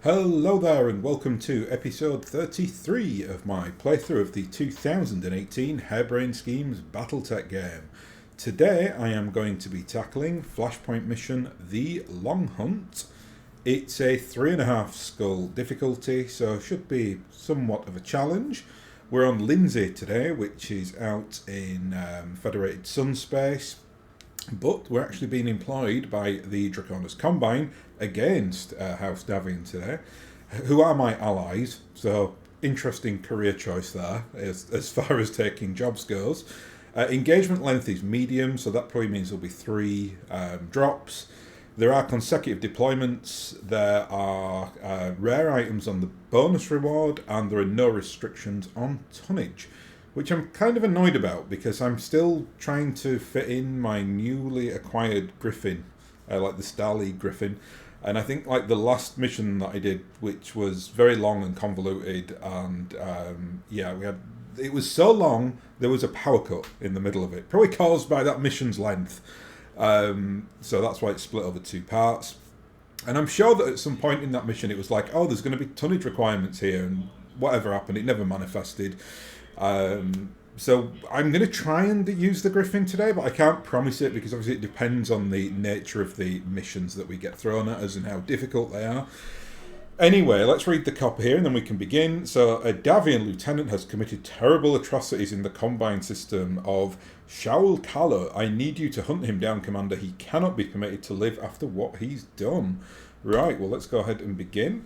Hello there and welcome to episode 33 of my playthrough of the 2018 Harebrained Schemes BattleTech game. Today I am going to be tackling Flashpoint mission The Long Hunt. It's a 3.5 skull difficulty, so should be somewhat of a challenge. We're on Lindsay today, which is out in Federated Sun space. But we're actually being employed by the Draconis Combine against House Davian today, who are my allies, so interesting career choice there as far as taking jobs goes. Engagement length is medium, so that probably means there'll be 3 drops. There are consecutive deployments, there are rare items on the bonus reward, and there are no restrictions on tonnage, which I'm kind of annoyed about because I'm still trying to fit in my newly acquired Griffin, like the Starly Griffin. And I think like the last mission that I did, which was very long and convoluted, and it was so long there was a power cut in the middle of it, probably caused by that mission's length. So that's why it's split over 2 parts. And I'm sure that at some point in that mission it was like, oh, there's going to be tonnage requirements here, and whatever happened, it never manifested. So I'm going to try and use the Griffin today, but I can't promise it because obviously it depends on the nature of the missions that we get thrown at us and how difficult they are. Anyway, let's read the copy here and then we can begin. So, a Davian lieutenant has committed terrible atrocities in the Combine system of Shaul Kala. I need you to hunt him down, Commander. He cannot be permitted to live after what he's done. Right, well, let's go ahead and begin.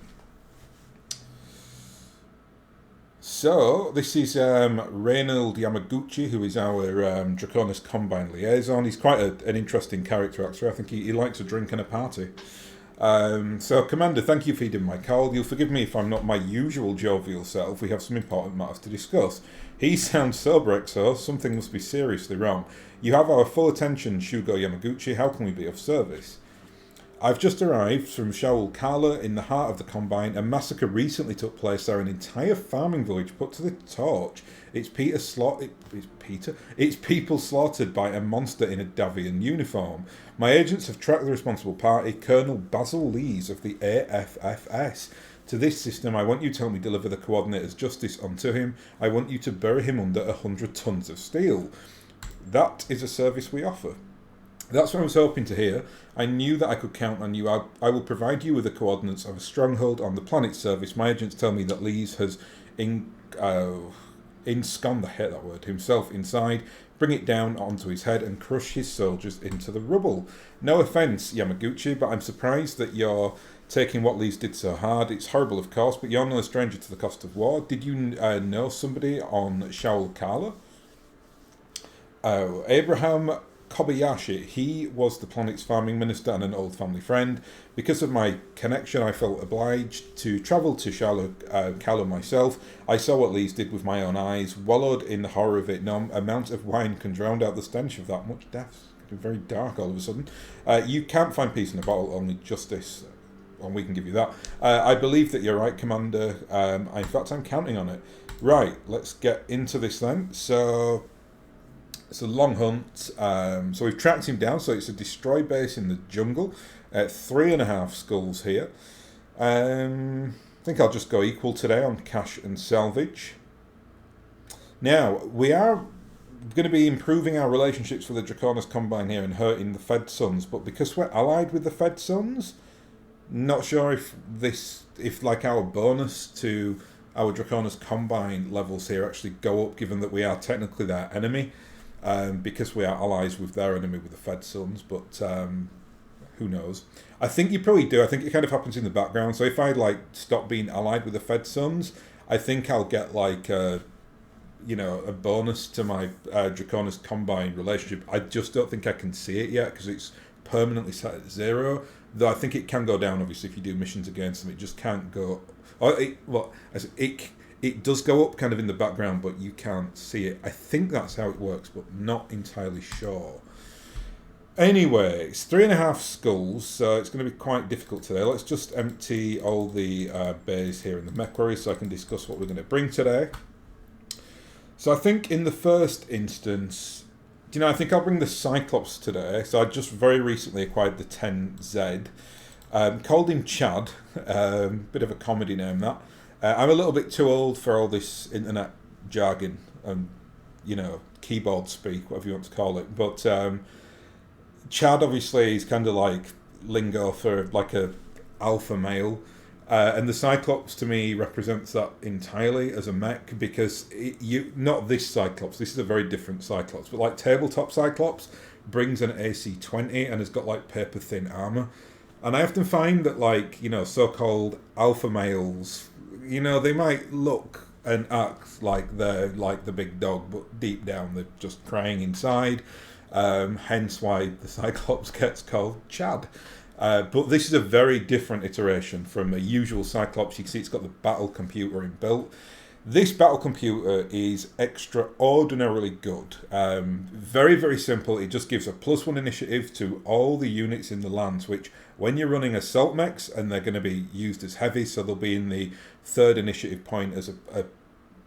So, this is Reynold Yamaguchi, who is our Draconis Combine liaison. He's quite an interesting character, actually. I think he likes a drink and a party. So, Commander, thank you for heeding my call. You'll forgive me if I'm not my usual jovial self. We have some important matters to discuss. He sounds sober, XO. Something must be seriously wrong. You have our full attention, Shugo Yamaguchi. How can we be of service? I've just arrived from Shaul Kala in the heart of the Combine. A massacre recently took place there, an entire farming village put to the torch. It's people slaughtered by a monster in a Davian uniform. My agents have tracked the responsible party, Colonel Basil Lees of the AFFS. To this system, I want you to help me deliver the coordinator's justice unto him. I want you to bury him under 100 tons of steel. That is a service we offer. That's what I was hoping to hear. I knew that I could count on you. I will provide you with the coordinates of a stronghold on the planet's surface. My agents tell me that Lees has ensconced, I hate that word, himself inside. Bring it down onto his head and crush his soldiers into the rubble. No offence, Yamaguchi, but I'm surprised that you're taking what Lees did so hard. It's horrible, of course, but you're no stranger to the cost of war. Did you know somebody on Shaul Kala? Oh, Abraham Kobayashi. He was the planet's farming minister and an old family friend. Because of my connection, I felt obliged to travel to Kala myself. I saw what Lees did with my own eyes, wallowed in the horror of it. No amount of wine can drown out the stench of that much death. It's getting very dark all of a sudden. You can't find peace in a bottle, only justice. And we can give you that. I believe that you're right, Commander. In fact, I'm counting on it. Right, let's get into this then. So, it's a long hunt. So we've tracked him down. So it's a destroy base in the jungle. 3.5 skulls here. I think I'll just go equal today on cash and salvage. Now, we are going to be improving our relationships with the Draconis Combine here and hurting the Fed Sons. But because we're allied with the Fed Sons, not sure if like our bonus to our Draconis Combine levels here actually go up, given that we are technically their enemy. Because we are allies with their enemy, with the Fed Sons, but who knows? I think you probably do. I think it kind of happens in the background. So if I like stop being allied with the Fed Sons, I think I'll get like a bonus to my Draconis Combine relationship. I just don't think I can see it yet because it's permanently set at 0. Though I think it can go down. Obviously, if you do missions against them, it just can't go. It does go up kind of in the background, but you can't see it. I think that's how it works, but not entirely sure. Anyway, it's 3.5 skulls, so it's going to be quite difficult today. Let's just empty all the bays here in the mech quarry so I can discuss what we're going to bring today. So I think in the first instance, I think I'll bring the Cyclops today. So I just very recently acquired the 10Z. Called him Chad. Bit of a comedy name, that. I'm a little bit too old for all this internet jargon and, keyboard speak, whatever you want to call it. But Chad obviously is kind of like lingo for like a alpha male. And the Cyclops to me represents that entirely as a mech, because not this Cyclops, this is a very different Cyclops, but like tabletop Cyclops brings an AC-20 and has got like paper thin armor. And I often find that like, so-called alpha males, they might look and act like they're like the big dog, but deep down they're just crying inside. Hence why the Cyclops gets called Chad. But this is a very different iteration from a usual Cyclops. You can see it's got the battle computer inbuilt. This battle computer is extraordinarily good. Very, very simple. It just gives a +1 initiative to all the units in the lands, which when you're running assault mechs, and they're going to be used as heavy, so they'll be in the 3rd initiative point as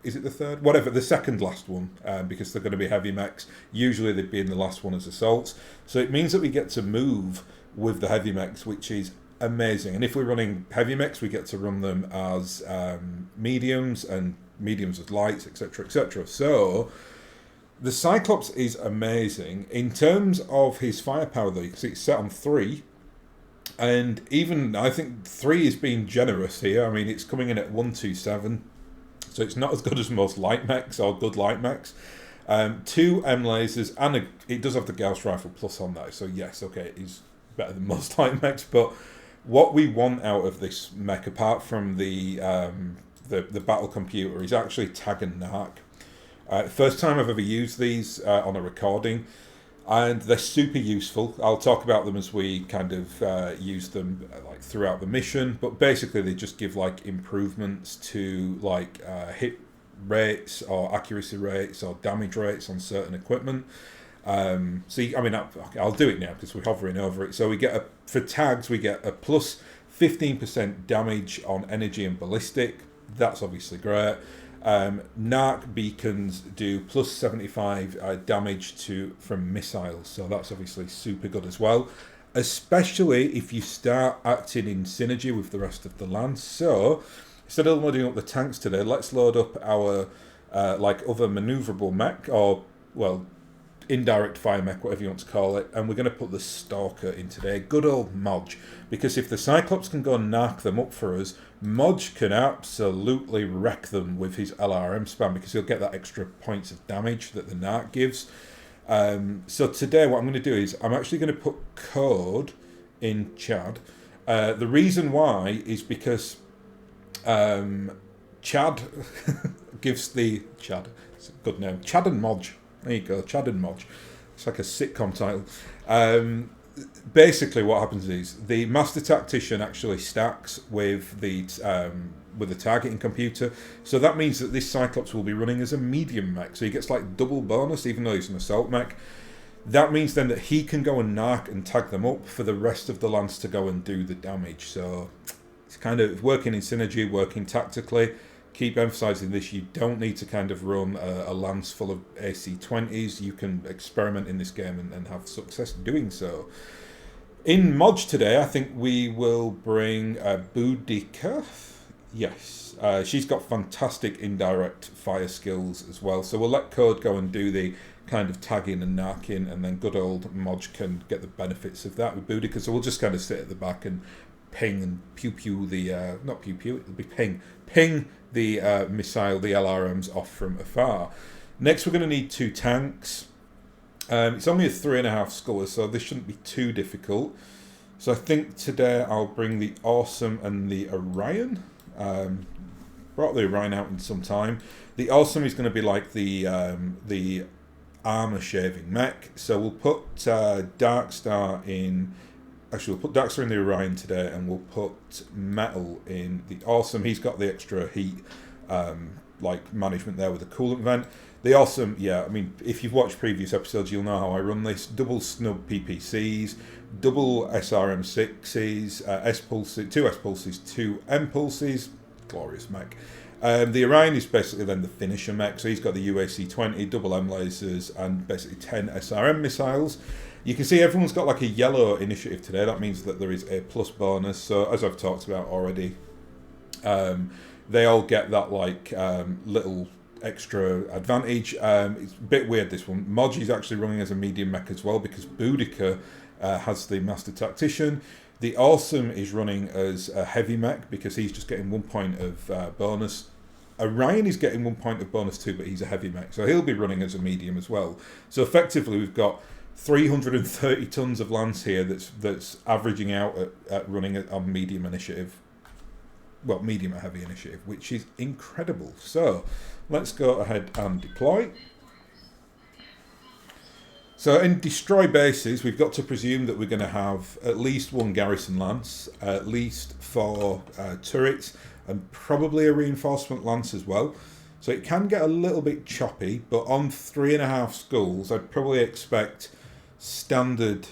is it the 3rd? Whatever, the 2nd last one, because they're going to be heavy mechs. Usually they'd be in the last one as assaults. So it means that we get to move with the heavy mechs, which is amazing. And if we're running heavy mechs, we get to run them as mediums, and mediums as lights, etc., etc. So the Cyclops is amazing. In terms of his firepower, though, you can see it's set on 3. And even, I think 3 is being generous here. I mean, it's coming in at 127. So it's not as good as most light mechs or good light mechs. 2 M lasers, and it does have the Gauss Rifle Plus on that. So yes, okay, it is better than most light mechs. But what we want out of this mech, apart from the battle computer, is actually tag and narc. First time I've ever used these on a recording, and they're super useful. I'll talk about them as we kind of use them like throughout the mission, but basically they just give like improvements to like hit rates or accuracy rates or damage rates on certain equipment. I'll do it now because we're hovering over it. So we get for tags we get a plus 15% damage on energy and ballistic. That's obviously great. Narc beacons do plus 75 damage from missiles, so that's obviously super good as well, especially if you start acting in synergy with the rest of the land. So instead of loading up the tanks today, let's load up our other maneuverable mech, or indirect fire mech, whatever you want to call it, and we're going to put the Stalker in today. Good old Modge, because if the Cyclops can go and narc them up for us, Modge can absolutely wreck them with his LRM spam, because he'll get that extra points of damage that the narc gives. So today what I'm going to do is I'm actually going to put code in Chad. The reason why is because Chad gives the... Chad, it's a good name. Chad and Modge. There you go, Chad and Modge. It's like a sitcom title. Basically, what happens is the Master Tactician actually stacks with the targeting computer. So that means that this Cyclops will be running as a medium mech. So he gets like double bonus, even though he's an assault mech. That means then that he can go and narc and tag them up for the rest of the lance to go and do the damage. So it's kind of working in synergy, working tactically. Keep emphasising this, you don't need to kind of run a lance full of AC-20s. You can experiment in this game and have success doing so. In Modge today, I think we will bring Boudica. Yes, she's got fantastic indirect fire skills as well. So we'll let Code go and do the kind of tagging and narking, and then good old Modge can get the benefits of that with Boudica. So we'll just kind of sit at the back and ping and pew the... not pew, it'll be ping the missile, the LRMs off from afar. Next we're going to need 2 tanks. It's only a 3.5 sculler, so this shouldn't be too difficult. So I think today I'll bring the Awesome and the Orion. Brought the Orion out in some time. The Awesome is going to be like the armor shaving mech. So we'll put Darkstar in... Actually, we'll put Darkstar in the Orion today, and we'll put Metal in the Awesome. He's got the extra heat management there with the coolant vent. The Awesome, yeah, I mean, if you've watched previous episodes, you'll know how I run this. Double snub PPCs, double SRM6s, S-pulses, 2 S-pulses, 2 M-pulses. Glorious mech. The Orion is basically then the finisher mech, so he's got the UAC-20, double M lasers, and basically 10 SRM missiles. You can see everyone's got like a yellow initiative today. That means that there is a plus bonus. So as I've talked about already, they all get that like little extra advantage. It's a bit weird, this one. Moji's actually running as a medium mech as well, because Boudica has the Master Tactician. The Awesome is running as a heavy mech because he's just getting 1 point of bonus. Orion is getting 1 point of bonus too, but he's a heavy mech, so he'll be running as a medium as well. So effectively we've got 330 tons of lance here that's averaging out at running on medium initiative. Well, medium and heavy initiative, which is incredible. So let's go ahead and deploy. So in destroy bases, we've got to presume that we're going to have at least 1 garrison lance, at least 4 turrets, and probably a reinforcement lance as well. So it can get a little bit choppy, but on 3.5 skulls, I'd probably expect standard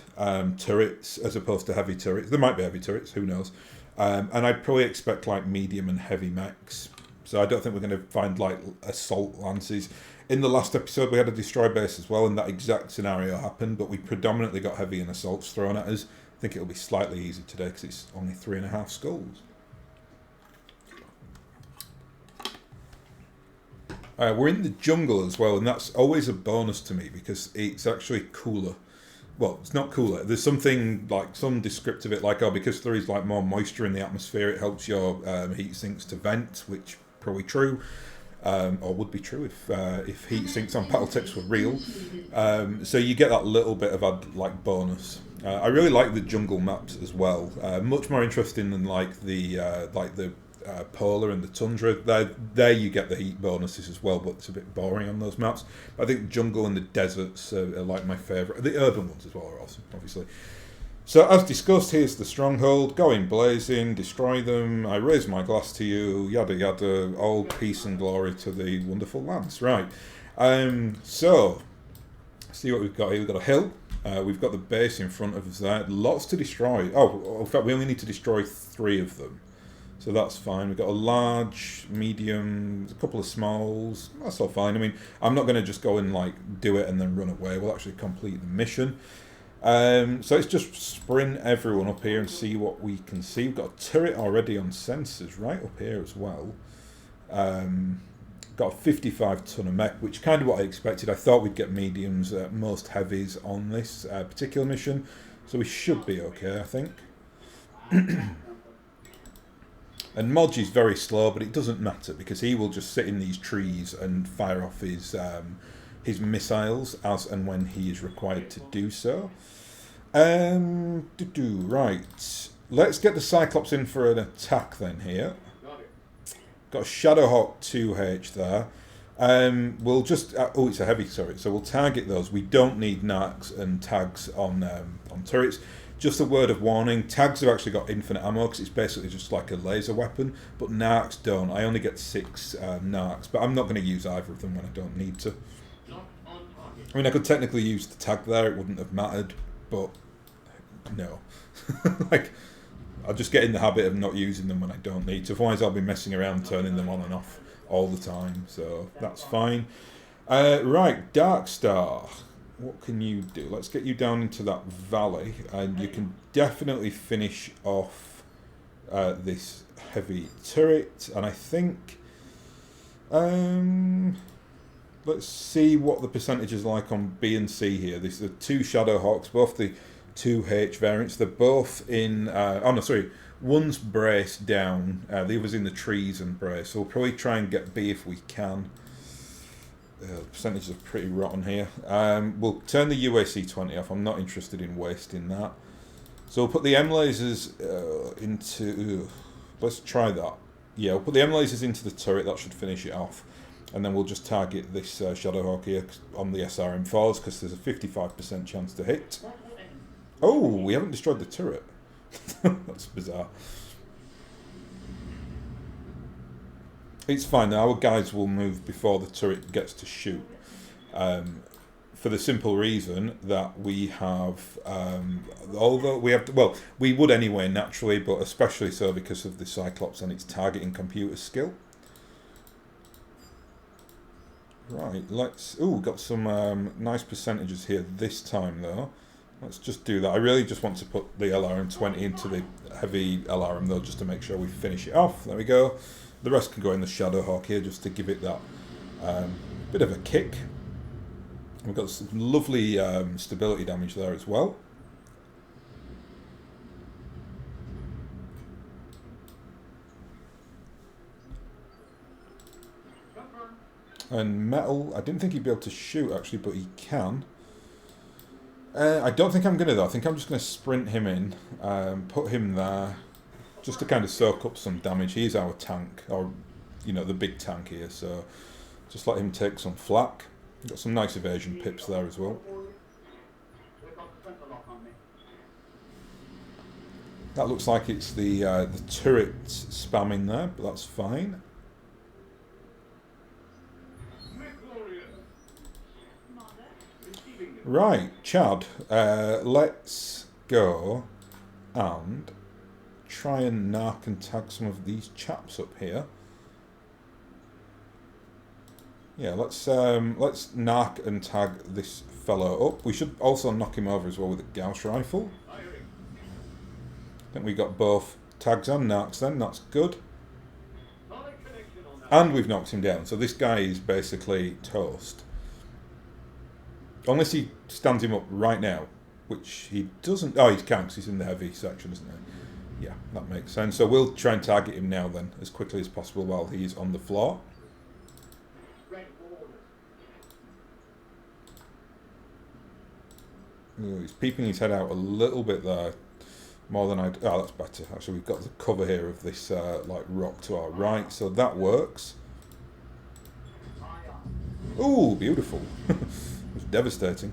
turrets as opposed to heavy turrets. There might be heavy turrets, who knows? And I'd probably expect like medium and heavy mechs. So I don't think we're going to find like assault lances. In the last episode, we had a destroy base as well, and that exact scenario happened, but we predominantly got heavy and assaults thrown at us. I think it'll be slightly easier today because it's only 3.5 skulls. We're in the jungle as well, and that's always a bonus to me because it's actually cooler. Well, it's not cooler. There's something like some descriptive of it, like, oh, because there is like more moisture in the atmosphere, it helps your heat sinks to vent, which probably true. Or would be true if heat sinks on BattleTechs were real. So you get that little bit of like bonus. I really like the jungle maps as well. Much more interesting than like the polar and the tundra. There you get the heat bonuses as well, but it's a bit boring on those maps. But I think the jungle and the deserts are like my favourite. The urban ones as well are awesome, obviously. So as discussed, here's the stronghold. Go in blazing, destroy them. I raise my glass to you. Yada yada. All peace and glory to the wonderful lance. Right. So see what we've got here. We've got a hill. We've got the base in front of us there. Lots to destroy. Oh, in fact, we only need to destroy 3 of them. So that's fine. We've got a large, medium, a couple of smalls. That's all fine. I mean, I'm not going to just go and like do it and then run away. We'll actually complete the mission. So let's just sprint everyone up here and see what we can see. We've got a turret already on sensors right up here as well. Got a 55 ton of mech, which is kind of what I expected. I thought we'd get mediums, most heavies on this particular mission. So we should be okay, I think. And Moji's very slow, but it doesn't matter because he will just sit in these trees and fire off his missiles as and when he is required to do so. Right. Let's get the Cyclops in for an attack then here. Got a Shadowhawk 2H there. We'll just... oh, it's a heavy turret, so we'll target those. We don't need narcs and tags on turrets. Just a word of warning, tags have actually got infinite ammo because it's basically just like a laser weapon, but narcs don't. I only get 6 narcs, but I'm not going to use either of them when I don't need to. I mean, I could technically use the tag there, it wouldn't have mattered, but no. Like, I'll just get in the habit of not using them when I don't need to. Otherwise, I'll be messing around, turning them on and off all the time, so that's fine. Right, Darkstar. What can you do? Let's get you down into that valley, and you can definitely finish off this heavy turret. And I think, let's see what the percentage is like on B and C here. These are 2 Shadowhawks, both the 2H variants. They're both in. Oh no, sorry. One's braced down. The other's in the trees and braced. So we'll probably try and get B if we can. The percentages are pretty rotten here. We'll turn the UAC 20 off. I'm not interested in wasting that. So we'll put the M lasers into... let's try that. Yeah, we'll put the M lasers into the turret. That should finish it off. And then we'll just target this Shadowhawk here on the SRM4s because there's a 55% chance to hit. Oh, we haven't destroyed the turret. That's bizarre. It's fine, our guys will move before the turret gets to shoot. For the simple reason that we have, although we have, well, we would anyway naturally, but especially so because of the Cyclops and its targeting computer skill. Right, let's, ooh, got some nice percentages here this time though. Let's just do that. I really just want to put the LRM-20 into the heavy LRM though, just to make sure we finish it off. There we go. The rest can go in the Shadowhawk here, just to give it that bit of a kick. We've got some lovely stability damage there as well. And metal, I didn't think he'd be able to shoot actually, but he can. I don't think I'm going to though. I think I'm just going to sprint him in, put him there, just to kind of soak up some damage. He's our tank, or you know, the big tank here, so just let him take some flak. Got some nice evasion pips there as well. That looks like it's the turret spamming there, but that's fine. Right, Chad, let's go and try and narc and tag some of these chaps up here. Yeah, let's narc and tag this fellow up. We should also knock him over as well with a Gauss rifle. I think we got both tags and narcs then, that's good. And we've knocked him down, so this guy is basically toast. Unless he stands him up right now, which he doesn't. Oh, he can, because he's in the heavy section, isn't he? Yeah, that makes sense. So we'll try and target him now then, as quickly as possible while he's on the floor. Ooh, he's peeping his head out a little bit there, more than I'd. Oh, that's better. Actually, we've got the cover here of this like rock to our right, so that works. Ooh, beautiful. It was devastating.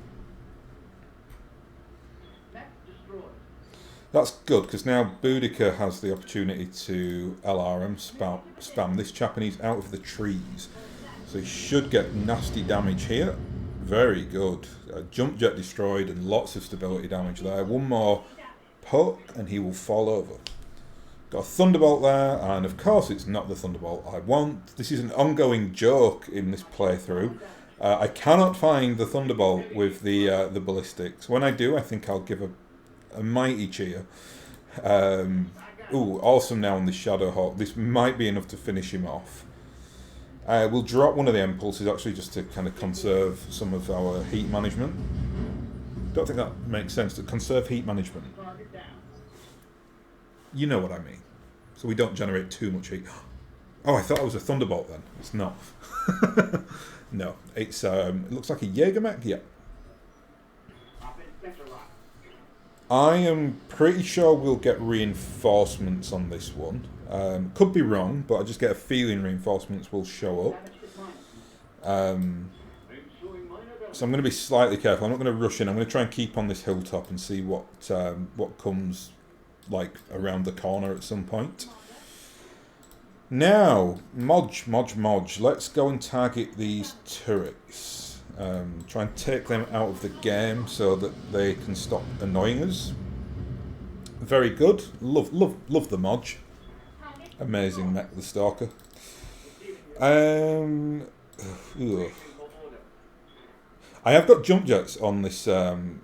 That's good, because now Boudica has the opportunity to LRM spam this chap, and he's out of the trees. So he should get nasty damage here. Very good. Jump jet destroyed and lots of stability damage there. One more poke and he will fall over. Got a Thunderbolt there, and of course it's not the Thunderbolt I want. This is an ongoing joke in this playthrough. I cannot find the Thunderbolt with the ballistics. When I do, I think I'll give a mighty cheer. Ooh, awesome now on the Shadowhawk. This might be enough to finish him off. We'll drop one of the impulses actually just to kind of conserve some of our heat management. Don't think that makes sense, to conserve heat management. You know what I mean. So we don't generate too much heat. Oh, I thought it was a Thunderbolt then. It's not. No, it's it looks like a Jägermech. Yeah. I am pretty sure we'll get reinforcements on this one. Could be wrong, but I just get a feeling reinforcements will show up. So I'm going to be slightly careful. I'm not going to rush in. I'm going to try and keep on this hilltop and see what comes like around the corner at some point. Now, Modge. Let's go and target these turrets. Try and take them out of the game so that they can stop annoying us. Very good. Love the Modge. Amazing mech, the Stalker. I have got jump jets on this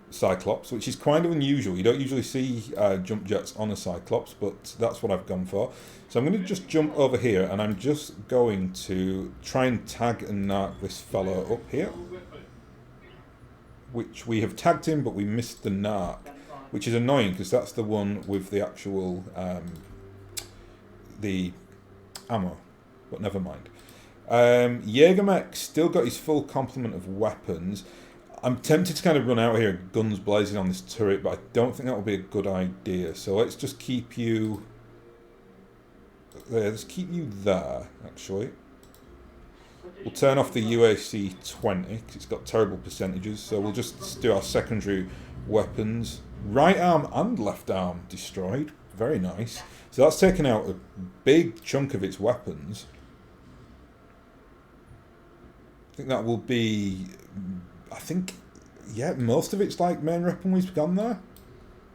Cyclops, which is kind of unusual. You don't usually see jump jets on a Cyclops, but that's what I've gone for. So I'm going to just jump over here, and I'm just going to try and tag and narc this fellow up here. Which we have tagged him, but we missed the narc, which is annoying because that's the one with the actual the ammo, but never mind. Jägermech still got his full complement of weapons. I'm tempted to kind of run out here, guns blazing on this turret, but I don't think that will be a good idea. So let's just keep you there. Let's keep you there, actually. We'll turn off the UAC 20 because it's got terrible percentages. So we'll just do our secondary weapons. Right arm and left arm destroyed. Very nice. So that's taken out a big chunk of its weapons. I think that will be, yeah, most of its like main weaponry's gone there.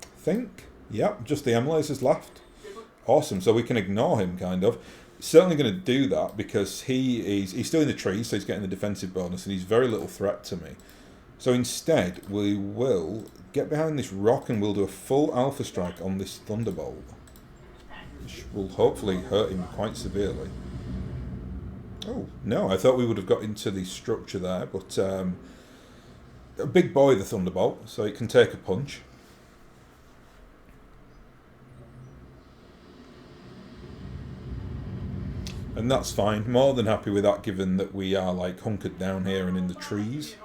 I think. Yep, just the M lasers left. Awesome, so we can ignore him kind of. Certainly going to do that because he's still in the trees, so he's getting the defensive bonus, and he's very little threat to me. So instead, we will get behind this rock and we'll do a full alpha strike on this Thunderbolt, which will hopefully hurt him quite severely. Oh, no, I thought we would have got into the structure there, but a big boy, the Thunderbolt, so it can take a punch. And that's fine. More than happy with that, given that we are like hunkered down here and in the trees.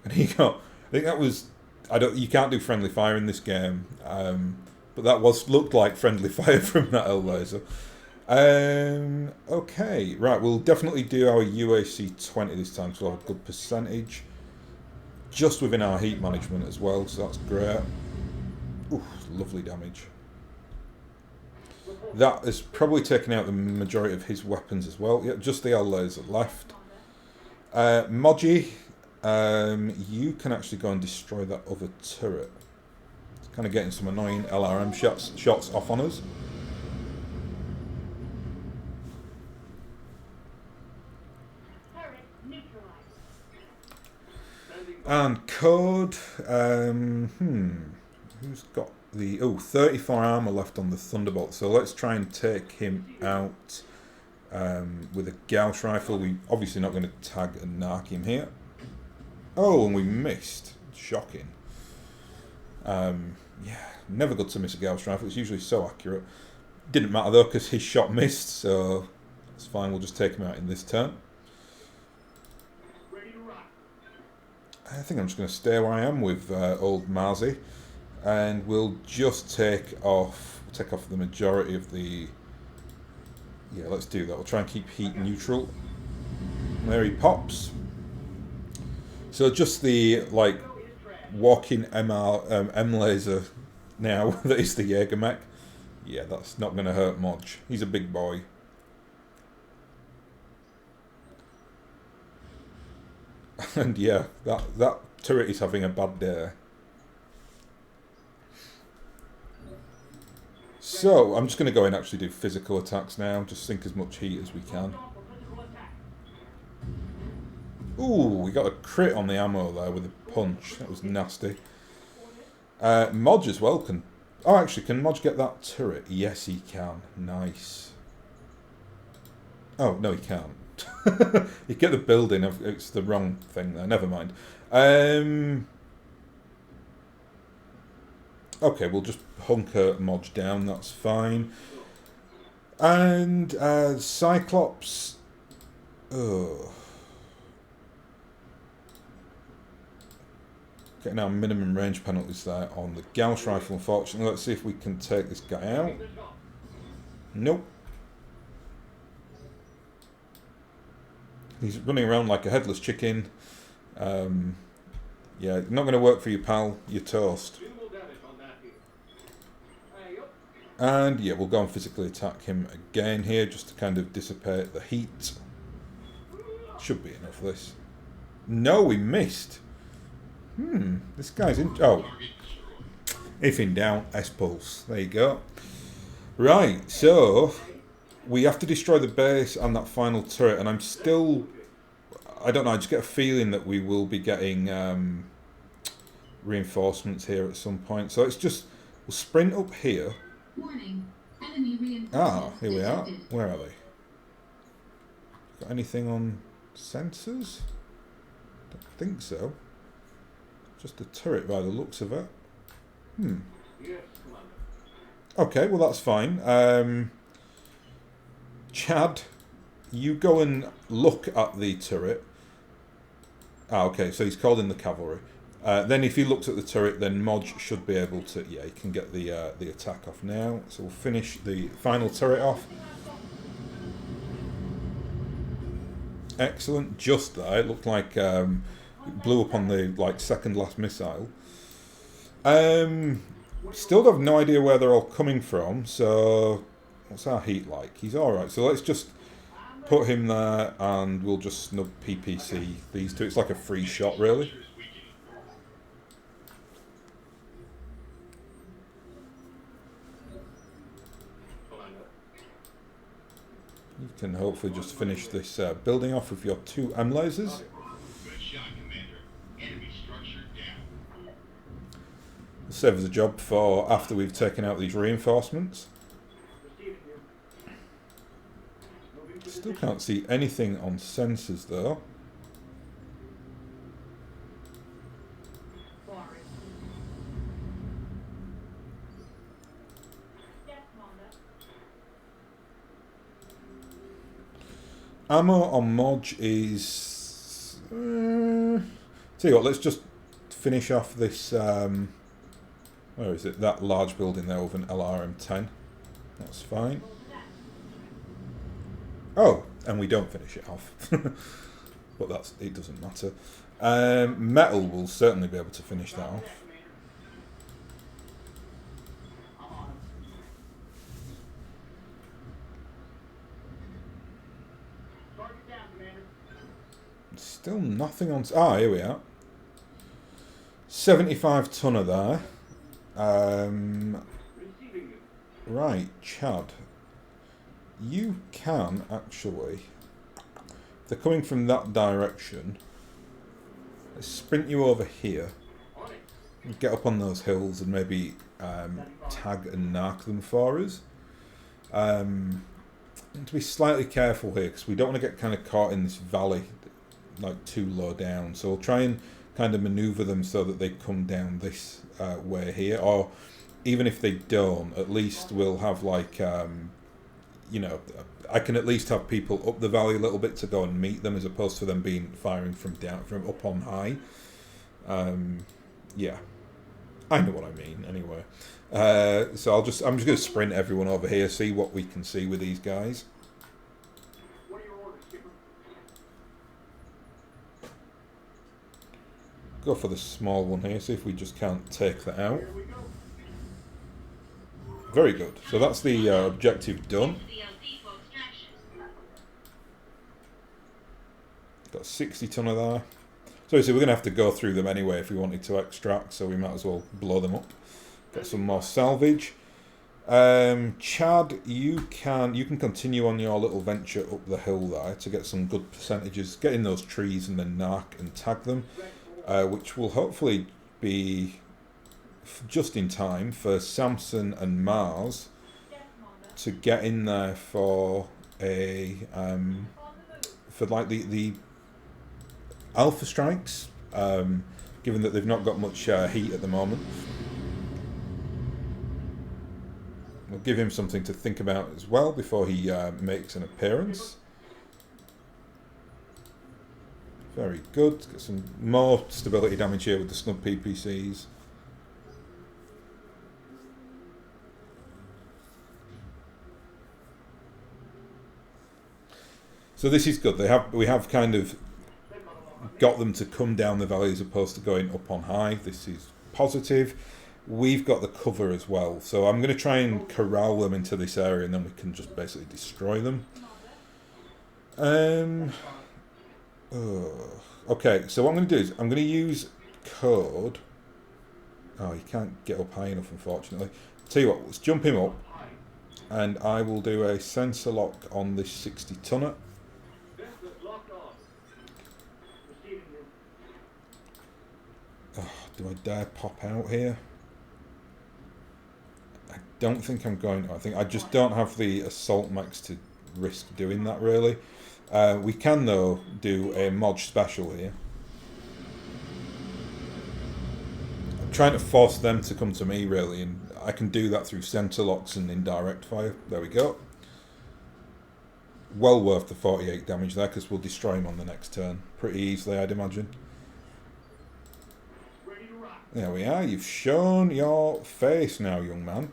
And he got, I think that was, you can't do friendly fire in this game, but that looked like friendly fire from that L laser. Okay, right, we'll definitely do our UAC 20 this time, so we'll have a good percentage. Just within our heat management as well, so that's great. Ooh, lovely damage. That has probably taken out the majority of his weapons as well. Yeah, just the L laser left. Moji, you can actually go and destroy that other turret. It's kind of getting some annoying LRM shots off on us. And code, who's got the 34 armor left on the Thunderbolt, so let's try and take him out with a Gauss rifle. We're obviously not going to tag and narc him here. Oh, and we missed. Shocking. Yeah, never good to miss a Gauss rifle. It's usually so accurate. Didn't matter though, because his shot missed, so it's fine. We'll just take him out in this turn. I think I'm just going to stay where I am with old Marzi, and we'll just take off the majority of the. Yeah, let's do that. We'll try and keep heat neutral. There he pops. So just the like walking M laser now that is the Jaeger mech. Yeah, that's not going to hurt much. He's a big boy. And yeah, that turret is having a bad day. So I'm just going to go and actually do physical attacks now. Just sink as much heat as we can. Ooh, we got a crit on the ammo there with a punch. That was nasty. Modge as well can... Oh, actually, can Modge get that turret? Yes, he can. Nice. Oh, no, he can't. You get the building. It's the wrong thing there. Never mind. Okay, we'll just hunker Modge down. That's fine. And Cyclops... Oh... Getting our minimum range penalties there on the Gauss rifle, unfortunately. Let's see if we can take this guy out. Nope. He's running around like a headless chicken. Yeah, not going to work for you, pal. You're toast. And yeah, we'll go and physically attack him again here, just to kind of dissipate the heat. Should be enough of this. No, we missed. This guy's in... Oh. If in doubt, S-Pulse. There you go. Right, so... We have to destroy the base and that final turret, and I'm still... I don't know, I just get a feeling that we will be getting reinforcements here at some point. So let's just... We'll sprint up here. Warning. Enemy reinforcements Here we are. detected. Where are they? Got anything on sensors? Don't think so. Just a turret by the looks of it. Okay, well that's fine. Chad, you go and look at the turret. Okay, so he's called in the cavalry. Then if he looks at the turret, then Modge should be able to... Yeah, he can get the attack off now. So we'll finish the final turret off. Excellent. Just there. It looked like... it blew up on the second last missile. Still have no idea where they're all coming from, so what's our heat like? He's alright, so let's just put him there and we'll just snub PPC these two. It's like a free shot really. You can hopefully just finish this building off with your two M lasers. save us a job for after we've taken out these reinforcements. Still can't see anything on sensors though. Ammo on Modge is... tell you what, let's just finish off this... where is it? That large building there with an LRM-10. That's fine. Oh, and we don't finish it off. But it doesn't matter. Metal will certainly be able to finish that off. Still nothing on... Ah, here we are. 75 tonner there. Right, Chad. You can actually... If they're coming from that direction, let's sprint you over here. Get up on those hills and maybe tag and narc them for us. Need to be slightly careful here because we don't want to get kind of caught in this valley, like too low down. So we'll try and kind of maneuver them so that they come down this way here, or even if they don't, at least we'll have like you know, I can at least have people up the valley a little bit to go and meet them, as opposed to them firing from up on high. Yeah, I know what I mean. Anyway, so I'm just going to sprint everyone over here, see what we can see with these guys. Go for the small one here, see if we just can't take that out. Very good. So that's the objective done. Got 60 tonner there. So we're going to have to go through them anyway if we wanted to extract, so we might as well blow them up. Got some more salvage. Chad, you can continue on your little venture up the hill there to get some good percentages. Get in those trees and then narc and tag them. Which will hopefully be just in time for Samson and Mars to get in there for a for like the alpha strikes, given that they've not got much heat at the moment. We'll give him something to think about as well before he makes an appearance. Very good. Get some more stability damage here with the snub PPCs. So this is good. We have kind of got them to come down the valley as opposed to going up on high. This is positive. We've got the cover as well. So I'm going to try and corral them into this area and then we can just basically destroy them. Okay, so what I'm going to do is I'm going to use code. Oh, you can't get up high enough, unfortunately. Tell you what, let's jump him up, and I will do a sensor lock on this 60 tonner. Oh, do I dare pop out here? I don't think I'm going to. I think I just don't have the assault max to risk doing that, really. We can, though, do a Modge special here. I'm trying to force them to come to me, really, and I can do that through center locks and indirect fire. There we go. Well worth the 48 damage there, because we'll destroy him on the next turn. Pretty easily, I'd imagine. There we are. You've shown your face now, young man.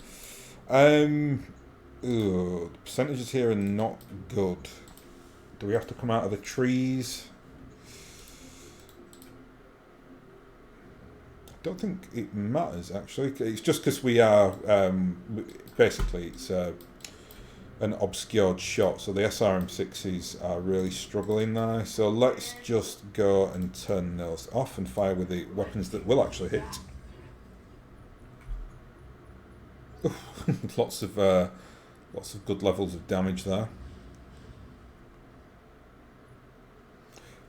The percentages here are not good. Do we have to come out of the trees? I don't think it matters, actually. It's just because we are... basically, it's an obscured shot, so the SRM6s are really struggling there. So let's just go and turn those off and fire with the weapons that will actually hit. Lots of good levels of damage there.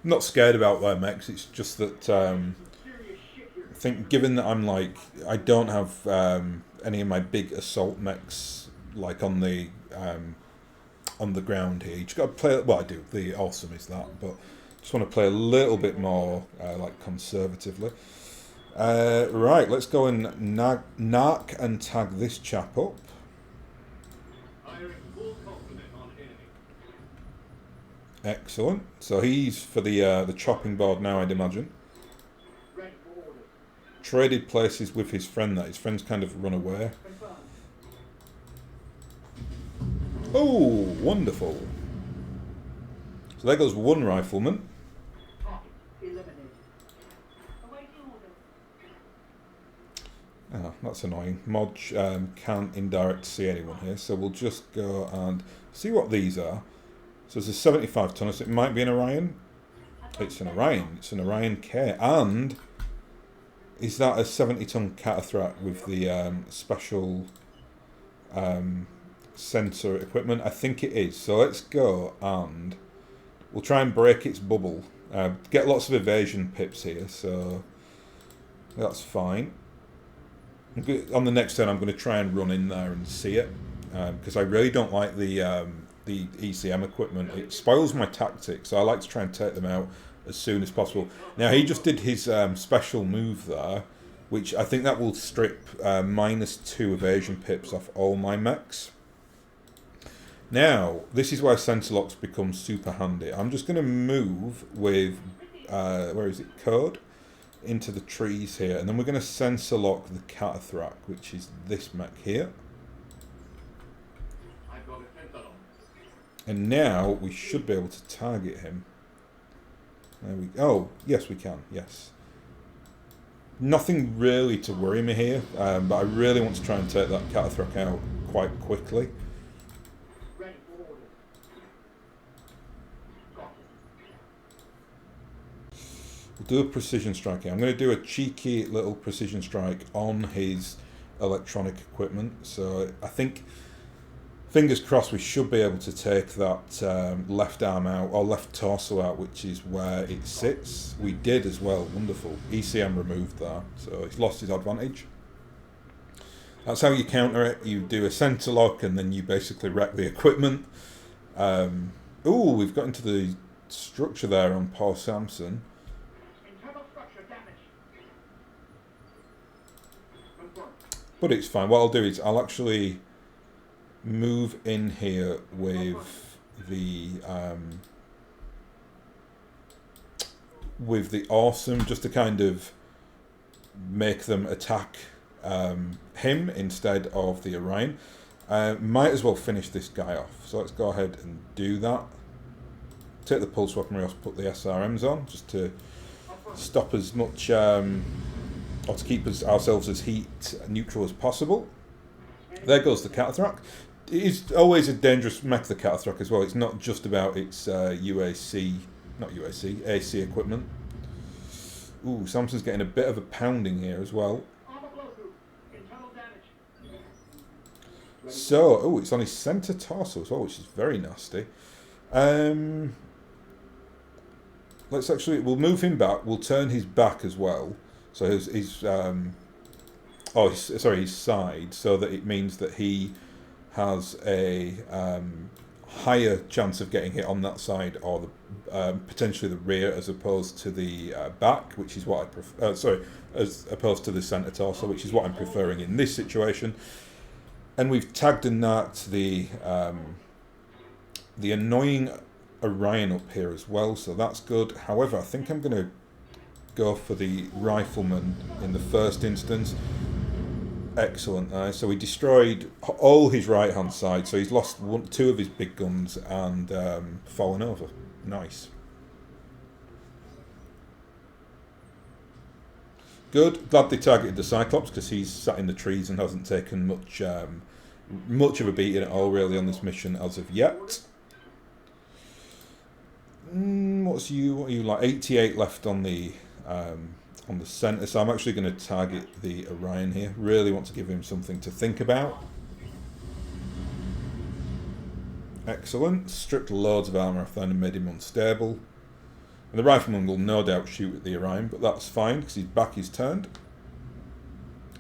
I'm not scared about their mechs, it's just that think given that I don't have any of my big assault mechs like on the ground here. You just got to play. Well, I do. The awesome is that, but just want to play a little bit more like conservatively. Right, let's go and narc and tag this chap up. Excellent. So he's for the chopping board now, I'd imagine. Traded places with his friend. That his friend's kind of run away. Oh, wonderful. So there goes one rifleman. Oh, that's annoying. Modge can't indirect see anyone here, so we'll just go and see what these are. So it's a 75 tonner, so it might be an Orion. It's an Orion. It's an Orion K. And is that a 70-ton Cataphracts with the special sensor equipment? I think it is. So let's go and we'll try and break its bubble. Get lots of evasion pips here, so that's fine. On the next turn, I'm going to try and run in there and see it, because I really don't like the ECM equipment. It spoils my tactics, so I like to try and take them out as soon as possible. Now, he just did his special move there, which I think that will strip -2 evasion pips off all my mechs. Now, this is where sensor locks become super handy. I'm just going to move with, where is it, code? Into the trees here, and then we're going to sensor lock the Cataphracts, which is this mech here. And now we should be able to target him. There we go. Oh, yes, we can. Yes. Nothing really to worry me here, but I really want to try and take that Cataphracts out quite quickly. We'll do a precision strike here. I'm going to do a cheeky little precision strike on his electronic equipment. So I think, fingers crossed, we should be able to take that left arm out, or left torso out, which is where it sits. We did as well. Wonderful. ECM removed that, so he's lost his advantage. That's how you counter it. You do a center lock, and then you basically wreck the equipment. Ooh, we've got into the structure there on Paul Sampson. But it's fine. What I'll do is I'll actually move in here with the awesome, just to kind of make them attack him instead of the Orion. Might as well finish this guy off. So let's go ahead and do that. Take the pulse weaponry off, put the SRMs on, just to stop as much, or to keep ourselves as heat neutral as possible. There goes the Cataphracts. It is always a dangerous mech, the Cataphracts, as well. It's not just about its AC equipment. Ooh, Samson's getting a bit of a pounding here as well. So, oh, it's on his centre torso as well, which is very nasty. Let's actually, we'll move him back. We'll turn his back as well. So his side, so that it means that he has a higher chance of getting hit on that side, or the potentially the rear, as opposed to the back, which is what I prefer. As opposed to the centre torso, which is what I'm preferring in this situation. And we've tagged and narked the annoying Orion up here as well, so that's good. However, I think I'm going to go for the rifleman in the first instance. Excellent. So we destroyed all his right hand side, so he's lost two of his big guns and fallen over. Nice. Good. Glad they targeted the Cyclops, because he's sat in the trees and hasn't taken much of a beating at all really on this mission as of yet. What are you like? 88 left on the centre, so I'm actually going to target the Orion here. Really want to give him something to think about. Excellent. Stripped loads of armour off then and made him unstable. And the rifleman will no doubt shoot at the Orion, but that's fine because his back is turned.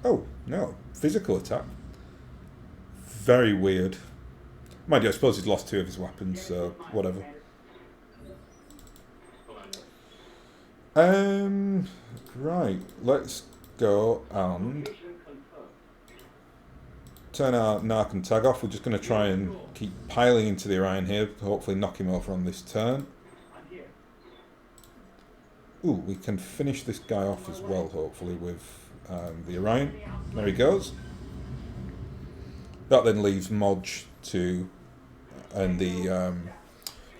Oh, no. Physical attack. Very weird. Mind you, I suppose he's lost 2 of his weapons, so whatever. Right. Let's go and turn our Narc and Tag off. We're just going to try and keep piling into the Orion here. Hopefully knock him over on this turn. Ooh, we can finish this guy off as well, hopefully, with the Orion. There he goes. That then leaves Modge to... and the...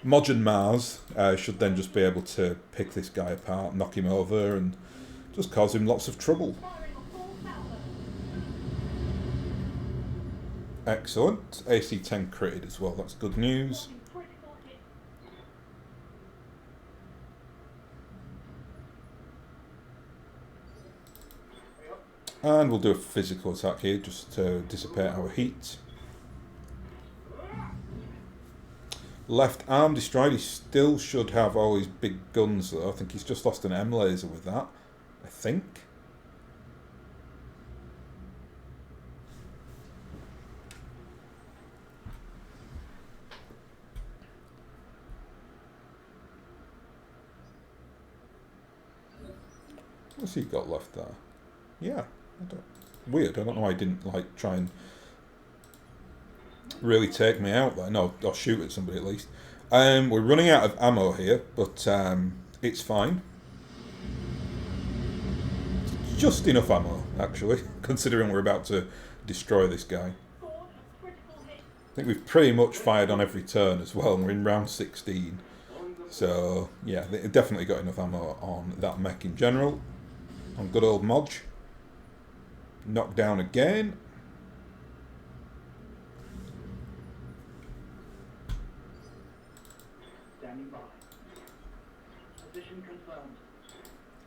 Modge and Mars should then just be able to pick this guy apart, knock him over, and just cause him lots of trouble. Excellent. AC-10 critted as well, that's good news. And we'll do a physical attack here just to dissipate our heat. Left arm destroyed. He still should have all his big guns though. I think he's just lost an M laser with that. I think. What's he got left there? Yeah. Weird. I don't know why he didn't like try and really take me out there. No, or shoot at somebody at least. We're running out of ammo here, but it's fine. Just enough ammo, actually, considering we're about to destroy this guy. I think we've pretty much fired on every turn as well, and we're in round 16. So, yeah, they've definitely got enough ammo on that mech in general. On good old Modge. Knocked down again.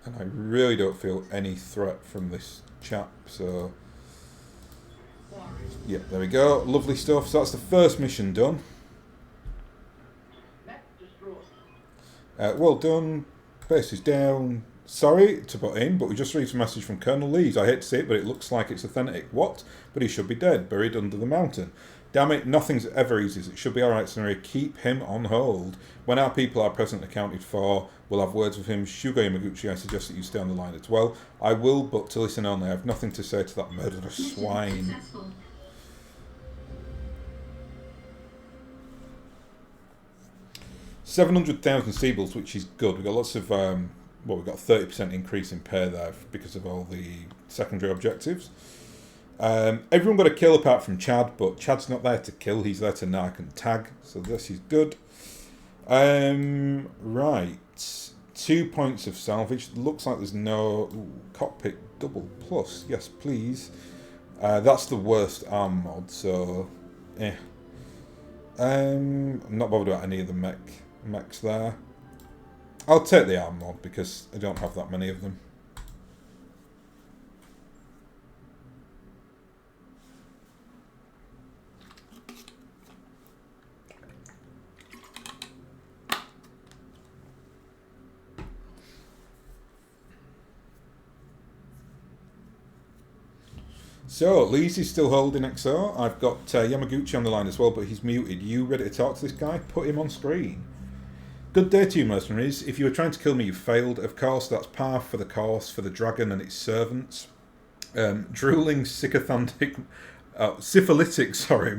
And I really don't feel any threat from this chap, so... yeah, there we go. Lovely stuff. So that's the first mission done. Well done. Base is down. Sorry to put in, but we just received a message from Colonel Lees. I hate to say it, but it looks like it's authentic. What? But he should be dead, buried under the mountain. Damn it, nothing's ever easy. It should be alright, Scenario. Keep him on hold. When our people are present accounted for, we'll have words with him. Shugo Yamaguchi, I suggest that you stay on the line as well. I will, but to listen only. I have nothing to say to that murderous swine. Successful. 700,000 Seabills, which is good. We've got lots of... well, we've got a 30% increase in pay there because of all the secondary objectives. Everyone got a kill apart from Chad, but Chad's not there to kill, he's there to narc and tag, so this is good. Right, 2 points of salvage. Looks like there's no... ooh, cockpit double plus, yes please. That's the worst arm mod, so I'm not bothered about any of the mechs there. I'll take the arm mod because I don't have that many of them. So, Lees is still holding XO. I've got Yamaguchi on the line as well, but he's muted. You ready to talk to this guy? Put him on screen. Good day to you, mercenaries. If you were trying to kill me, you failed. Of course, that's par for the course for the dragon and its servants. Drooling, syphilitic,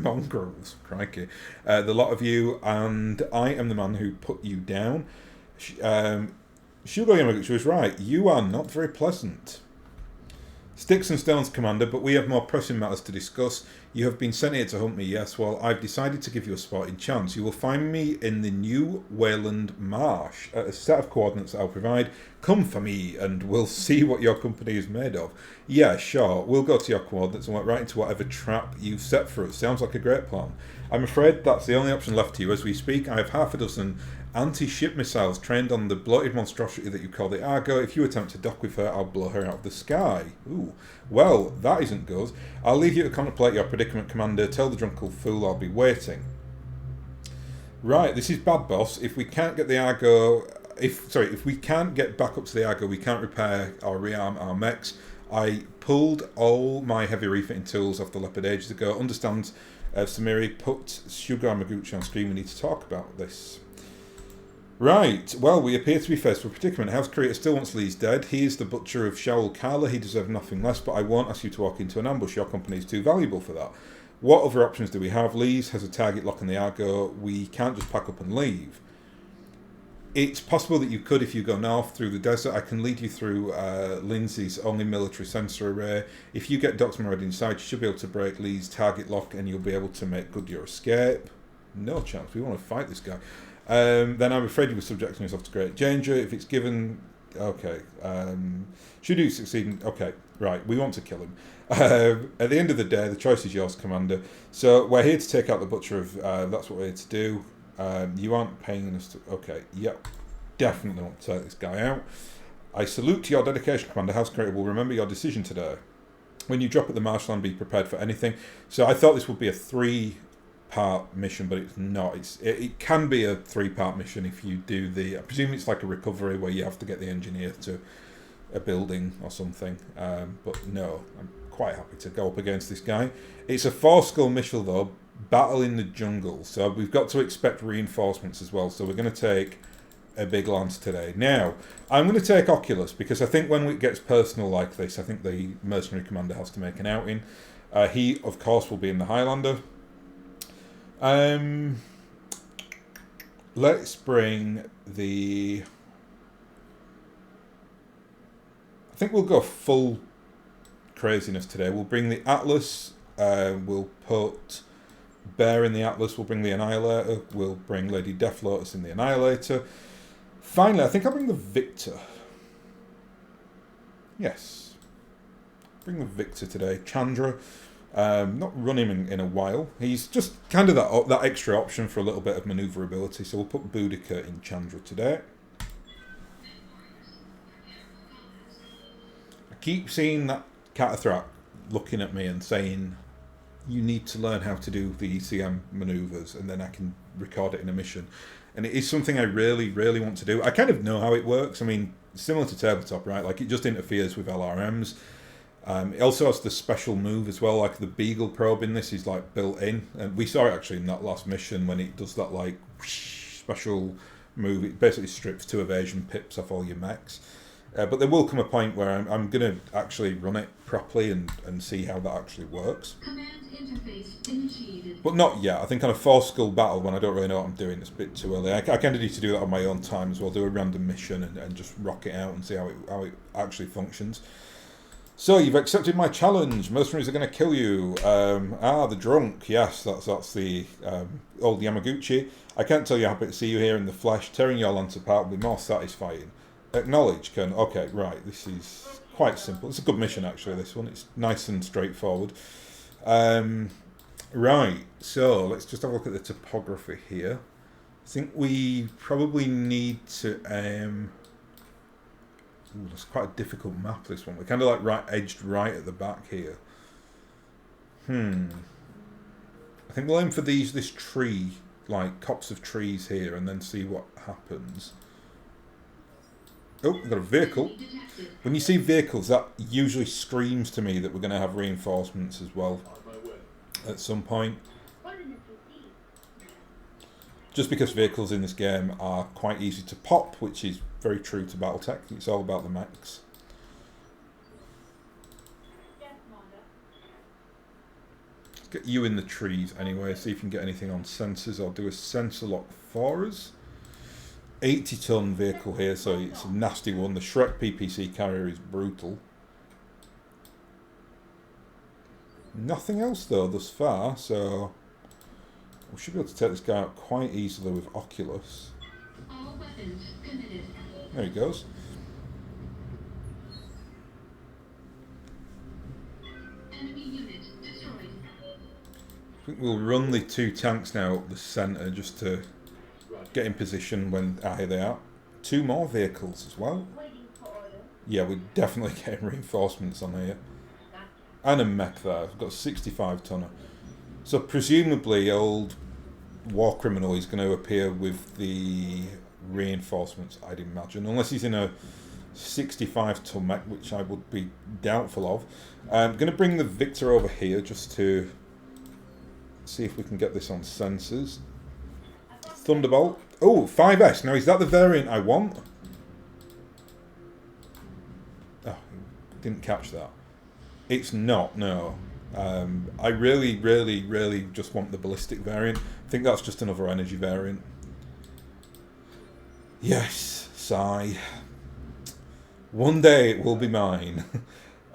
mongrels. Crikey. The lot of you, and I am the man who put you down. Shugo Yamaguchi was right. You are not very pleasant. Sticks and stones, Commander, but we have more pressing matters to discuss. You have been sent here to hunt me, yes. Well, I've decided to give you a sporting chance. You will find me in the New Wayland Marsh at a set of coordinates I'll provide. Come for me, and we'll see what your company is made of. Yeah, sure. We'll go to your coordinates and work right into whatever trap you've set for us. Sounds like a great plan. I'm afraid that's the only option left to you. As we speak, I have half a dozen anti-ship missiles trained on the bloated monstrosity that you call the Argo. If you attempt to dock with her, I'll blow her out of the sky. Ooh, well, that isn't good. I'll leave you to contemplate your predicament, Commander. Tell the drunken fool I'll be waiting. Right, this is bad, boss. If we can't get the Argo... if we can't get back up to the Argo, we can't repair or rearm our mechs. I pulled all my heavy refitting tools off the Leopard ages ago. Understand, Samiri, put Sugar Yamaguchi on screen. We need to talk about this. Right, well, we appear to be faced with a predicament. House creator still wants Lee's dead. He is the butcher of Shaul Kala. He deserves nothing less, but I won't ask you to walk into an ambush. Your company is too valuable for that. What other options do we have? Lee's has a target lock on the Argo. We can't just pack up and leave. It's possible that you could if you go north through the desert. I can lead you through Lindsay's only military sensor array. If you get Doxman ready inside, you should be able to break Lee's target lock and you'll be able to make good your escape. No chance. We want to fight this guy. Then I'm afraid you were subjecting yourself to great danger. If it's given... Okay. Should you succeed in... Okay, right. We want to kill him. At the end of the day, the choice is yours, Commander. So we're here to take out the Butcher of... that's what we're here to do. You aren't paying us to... Okay, yep. Definitely want to take this guy out. I salute your dedication, Commander. House Creator will remember your decision today. When you drop at the marshland, be prepared for anything. So I thought this would be a 3-part mission, but it's not. It can be a 3-part mission if you do the... I presume it's like a recovery where you have to get the engineer to a building or something. But no, I'm quite happy to go up against this guy. It's a 4-skull mission though. Battle in the jungle. So we've got to expect reinforcements as well. So we're going to take a big lance today. Now, I'm going to take Oculus because I think when it gets personal like this, I think the mercenary commander has to make an outing. He, of course, will be in the Highlander. Let's bring the... I think we'll go full craziness today. We'll bring the Atlas. We'll put Bear in the Atlas. We'll bring the Annihilator. We'll bring Lady Death Lotus in the Annihilator. Finally, I think I'll bring the Victor. Yes. Bring the Victor today. Chandra. Not run him in a while. He's just kind of that extra option for a little bit of manoeuvrability. So we'll put Boudica in Chandra today. I keep seeing that Catathract looking at me and saying, you need to learn how to do the ECM manoeuvres and then I can record it in a mission. And it is something I really, really want to do. I kind of know how it works. I mean, similar to Tabletop, right? Like, it just interferes with LRMs. It also has the special move as well, like the Beagle probe in this is like built in. And we saw it actually in that last mission when it does that like special move. It basically strips 2 evasion pips off all your mechs. But there will come a point where I'm going to actually run it properly and see how that actually works. Command interface initiated. But not yet. I think on a 4-skull battle, when I don't really know what I'm doing, it's a bit too early. I kind of need to do that on my own time as well, do a random mission and just rock it out and see how it actually functions. So, you've accepted my challenge. Mercenaries are going to kill you. The drunk. Yes, that's the old Yamaguchi. I can't tell you how happy to see you here in the flesh. Tearing your lance apart will be more satisfying. Acknowledge, Ken. Okay, right. This is quite simple. It's a good mission, actually, this one. It's nice and straightforward. Right, so let's just have a look at the topography here. I think we probably need to... that's quite a difficult map, this one. We're kind of like edged right at the back here. I think we'll aim for this tree, like copse of trees here, and then see what happens. Oh, we've got a vehicle. When you see vehicles, that usually screams to me that we're going to have reinforcements as well at some point. Just because vehicles in this game are quite easy to pop, which is very true to BattleTech. It's all about the mechs. Let's get you in the trees anyway, see if you can get anything on sensors. I'll do a sensor lock for us. 80-ton vehicle here, so it's a nasty one. The Shrek PPC carrier is brutal. Nothing else though thus far, so we should be able to take this guy out quite easily with Oculus. All weapons committed. There he goes. Enemy unit destroyed. I think we'll run the 2 tanks now up the centre just to get in position when... here they are. 2 more vehicles as well. Yeah, we're definitely getting reinforcements on here. And a mech there. We've got a 65-tonner. So presumably old War Criminal is going to appear with the reinforcements, I'd imagine. Unless he's in a 65 ton mech, which I would be doubtful of. I'm going to bring the Victor over here just to see if we can get this on sensors. Thunderbolt. Oh, 5S. Now, is that the variant I want? Oh, didn't catch that. It's not, no. I really, really, really just want the ballistic variant. I think that's just another energy variant. Yes, sigh. One day it will be mine.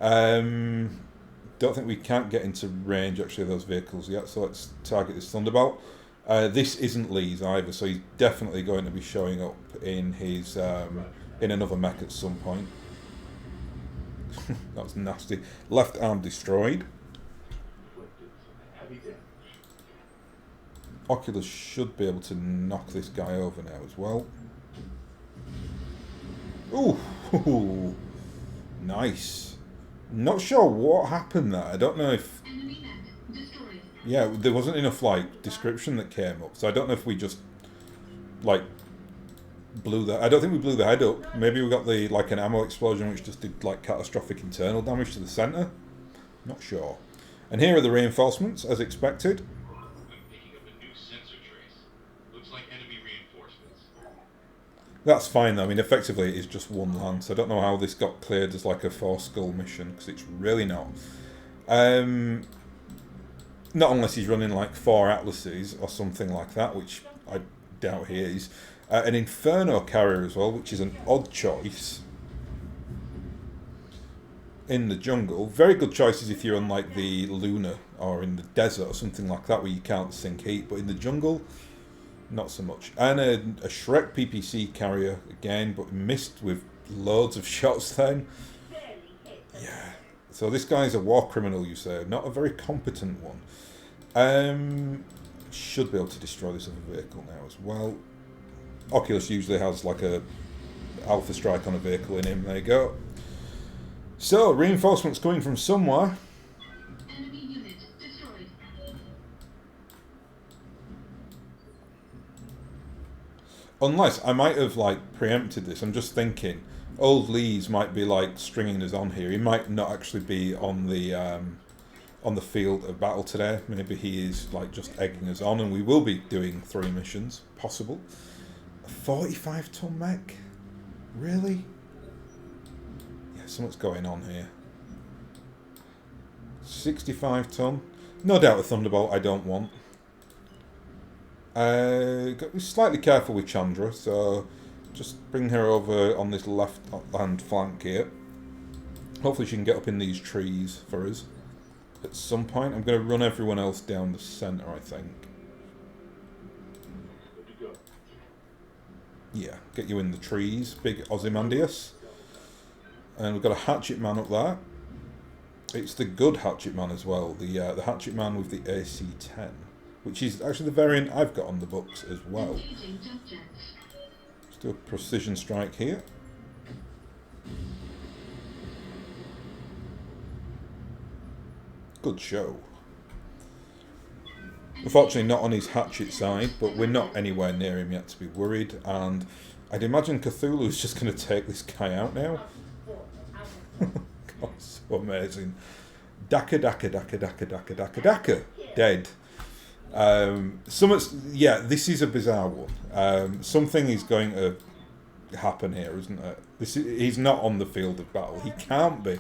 Don't think we can't get into range actually of those vehicles yet, so let's target this Thunderbolt. This isn't Lee's either, so he's definitely going to be showing up in his in another mech at some point. That's nasty. Left arm destroyed. Oculus should be able to knock this guy over now as well. Ooh, nice. Not sure what happened there. I don't know if... Enemy mech destroyed. Yeah, there wasn't enough, like, description that came up. So I don't know if we just, like, blew the... I don't think we blew the head up. Maybe we got the, like, an ammo explosion which just did, like, catastrophic internal damage to the centre. Not sure. And here are the reinforcements, as expected. That's fine though. I mean, effectively it is just one lance. I don't know how this got cleared as like a 4-skull mission, because it's really not. Not unless he's running like 4 Atlases or something like that, which I doubt he is. An Inferno carrier as well, which is an odd choice. In the jungle. Very good choices if you're on like the Luna or in the desert or something like that where you can't sink heat, but in the jungle... not so much. And a Shrek PPC carrier again, but missed with loads of shots then. Yeah. So this guy's a war criminal, you say. Not a very competent one. Should be able to destroy this other vehicle now as well. Oculus usually has like a alpha strike on a vehicle in him. There you go. So, reinforcements coming from somewhere. Enemy unit destroyed. Unless I might have like preempted this. I'm just thinking old Lee's might be like stringing us on here. He might not actually be on the field of battle today. Maybe he is like just egging us on, and we will be doing 3 missions. Possible. A 45-ton mech? Really? Yeah, something's going on here. 65-ton. No doubt a Thunderbolt I don't want. Got to be slightly careful with Chandra, so just bring her over on this left hand flank here. Hopefully she can get up in these trees for us at some point. I'm going to run everyone else down the centre, I think. Yeah, get you in the trees, big Ozymandias. And we've got a Hatchet Man up there. It's the good Hatchet Man as well, the Hatchet Man with the AC-10. Which is actually the variant I've got on the books as well. Let's do a precision strike here. Good show. Unfortunately not on his hatchet side, but we're not anywhere near him yet to be worried. And I'd imagine Cthulhu is just going to take this guy out now. God, so amazing. Daka, Daka, Daka, Daka, Daka, Daka, Daka. Dead. Yeah, this is a bizarre one. Something is going to happen here, isn't it? He's not on the field of battle. He can't be.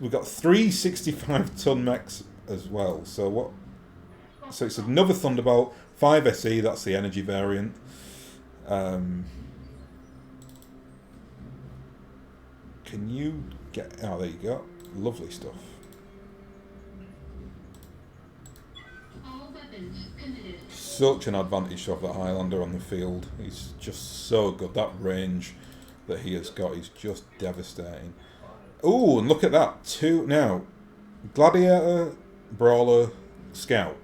We've got 3 65-ton mechs as well. So what? So it's another Thunderbolt, 5 SE. That's the energy variant. Can you get? Oh, there you go. Lovely stuff. Such an advantage to have that Highlander on the field. He's just so good. That range that he has got is just devastating. Oh, and look at that. 2 now. Gladiator, Brawler, Scout.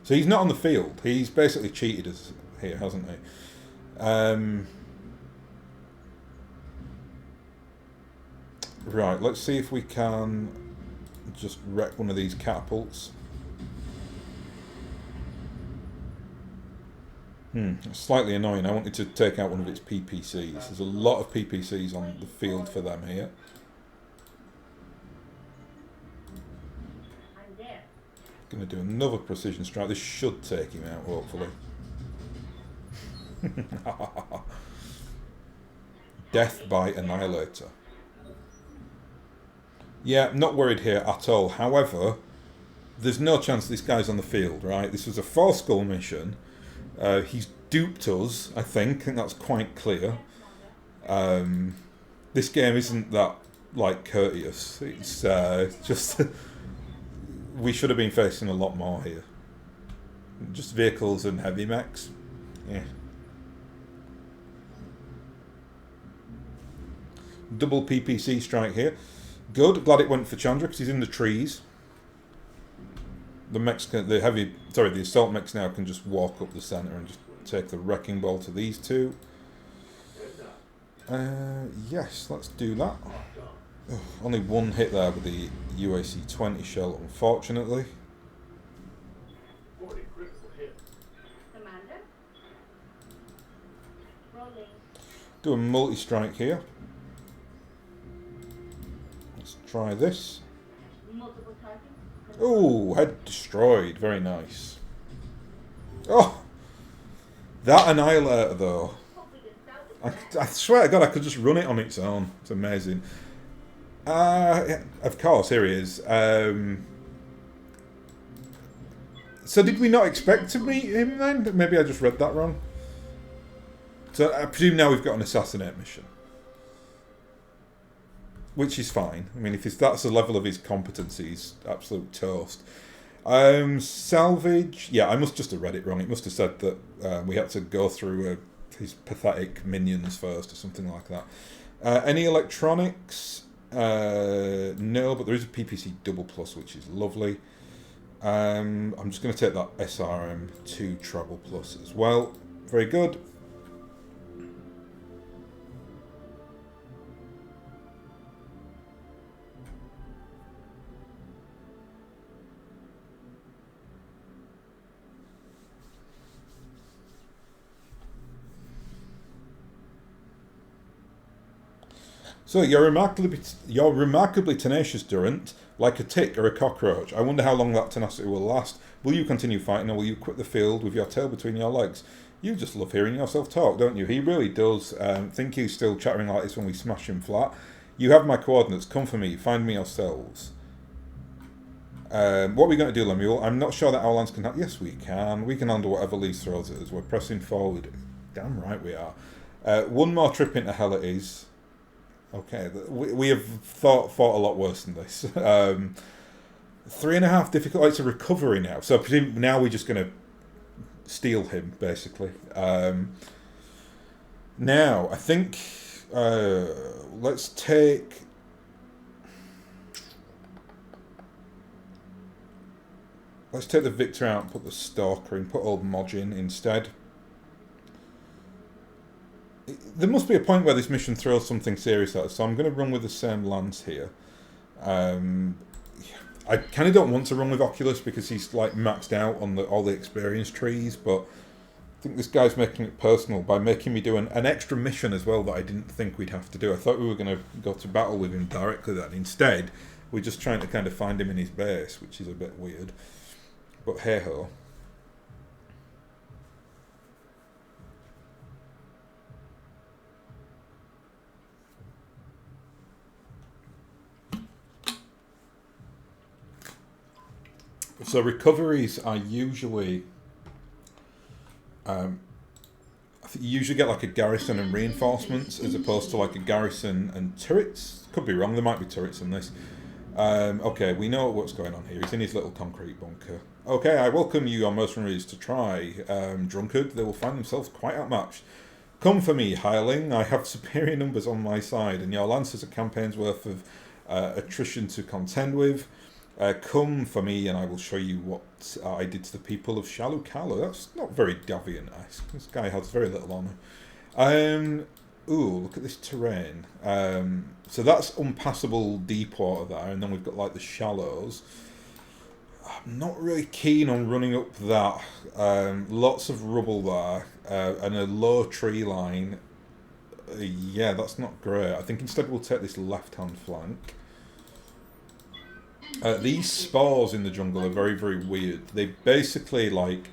So he's not on the field. He's basically cheated us here, hasn't he? Right, let's see if we can just wreck one of these catapults. It's slightly annoying. I wanted to take out one of its PPCs. There's a lot of PPCs on the field for them here. Going to do another precision strike. This should take him out, hopefully. Death by Annihilator. Yeah, not worried here at all. However, there's no chance this guy's on the field, right? This was a 4-skull mission. He's duped us, I think that's quite clear. This game isn't that, like, courteous. It's just... we should have been facing a lot more here. Just vehicles and heavy mechs. Yeah. Double PPC strike here. Good. Glad it went for Chandra because he's in the trees. The mechs the assault mechs now can just walk up the centre and just take the wrecking ball to these two. Yes, let's do that. Ugh, only one hit there with the UAC-20 shell, unfortunately. Do a multi-strike here. Let's try this. Oh, head destroyed. Very nice. Oh! That Annihilator, though. I swear to God, I could just run it on its own. It's amazing. Yeah, of course, here he is. So did we not expect to meet him then? Maybe I just read that wrong. So I presume now we've got an assassinate mission. Which is fine. I mean, if that's the level of his competency, he's absolute toast. Salvage. Yeah, I must just have read it wrong. It must have said that we had to go through his pathetic minions first or something like that. Any electronics? No, but there is a PPC double plus, which is lovely. I'm just going to take that SRM2 treble plus as well. Very good. So you're remarkably tenacious, Durant, like a tick or a cockroach. I wonder how long that tenacity will last. Will you continue fighting, or will you quit the field with your tail between your legs? You just love hearing yourself talk, don't you? He really does. Think he's still chattering like this when we smash him flat. You have my coordinates. Come for me. Find me yourselves. What are we going to do, Lemuel? I'm not sure that our lands can... Yes, we can. We can handle whatever Lee throws at us. We're pressing forward. Damn right we are. One more trip into hell it is. Okay, we have fought a lot worse than this. 3.5 difficult. It's a recovery now, so I presume now we're just going to steal him, basically. Now I think let's take. Let's take the Victor out and put the Stalker in. Put old Modge in instead. There must be a point where this mission throws something serious at us, so I'm going to run with the same lance here. I kind of don't want to run with Oculus because he's like maxed out on all the experience trees, but I think this guy's making it personal by making me do an extra mission as well that I didn't think we'd have to do. I thought we were going to go to battle with him directly then. Instead, we're just trying to kind of find him in his base, which is a bit weird. But hey-ho. So recoveries are usually, I think you usually get like a garrison and reinforcements as opposed to like a garrison and turrets. Could be wrong, there might be turrets in this. Okay, we know what's going on here. He's in his little concrete bunker. Okay, I welcome you, your mercenaries, to try. Drunkard, they will find themselves quite outmatched. Come for me, hireling. I have superior numbers on my side, and your lance has a campaign's worth of attrition to contend with. Come for me and I will show you what I did to the people of Shalukala. That's not very Davian-esque. This guy has very little honour. Ooh, look at this terrain. So that's unpassable deep water there, and then we've got like the shallows. I'm not really keen on running up that. Lots of rubble there and a low tree line. Yeah, that's not great. I think instead we'll take this left-hand flank. These spores in the jungle are very, very weird. They basically, like,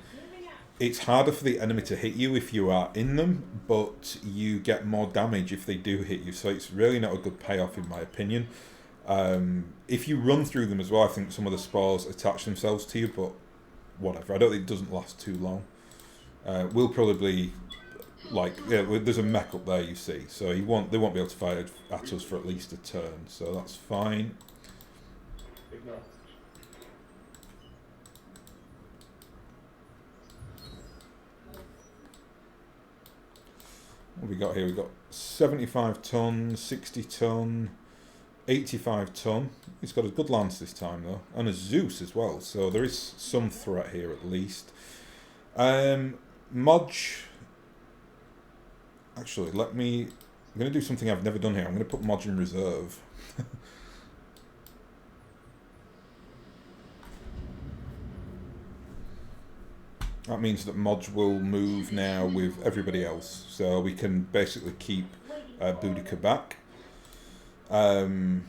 it's harder for the enemy to hit you if you are in them, but you get more damage if they do hit you, so it's really not a good payoff in my opinion. If you run through them as well, I think some of the spores attach themselves to you, but whatever. I don't think it doesn't last too long. We'll probably, like, yeah, there's a mech up there, you see, so they won't be able to fire at us for at least a turn, so that's fine. What have we got here? We've got 75 ton, 60 ton, 85 ton. He's got a good lance this time though, and a Zeus as well, so there is some threat here at least. Modge. Actually, I'm going to do something I've never done here. I'm going to put Modge in reserve. That means that Modge will move now with everybody else, so we can basically keep Boudica back. That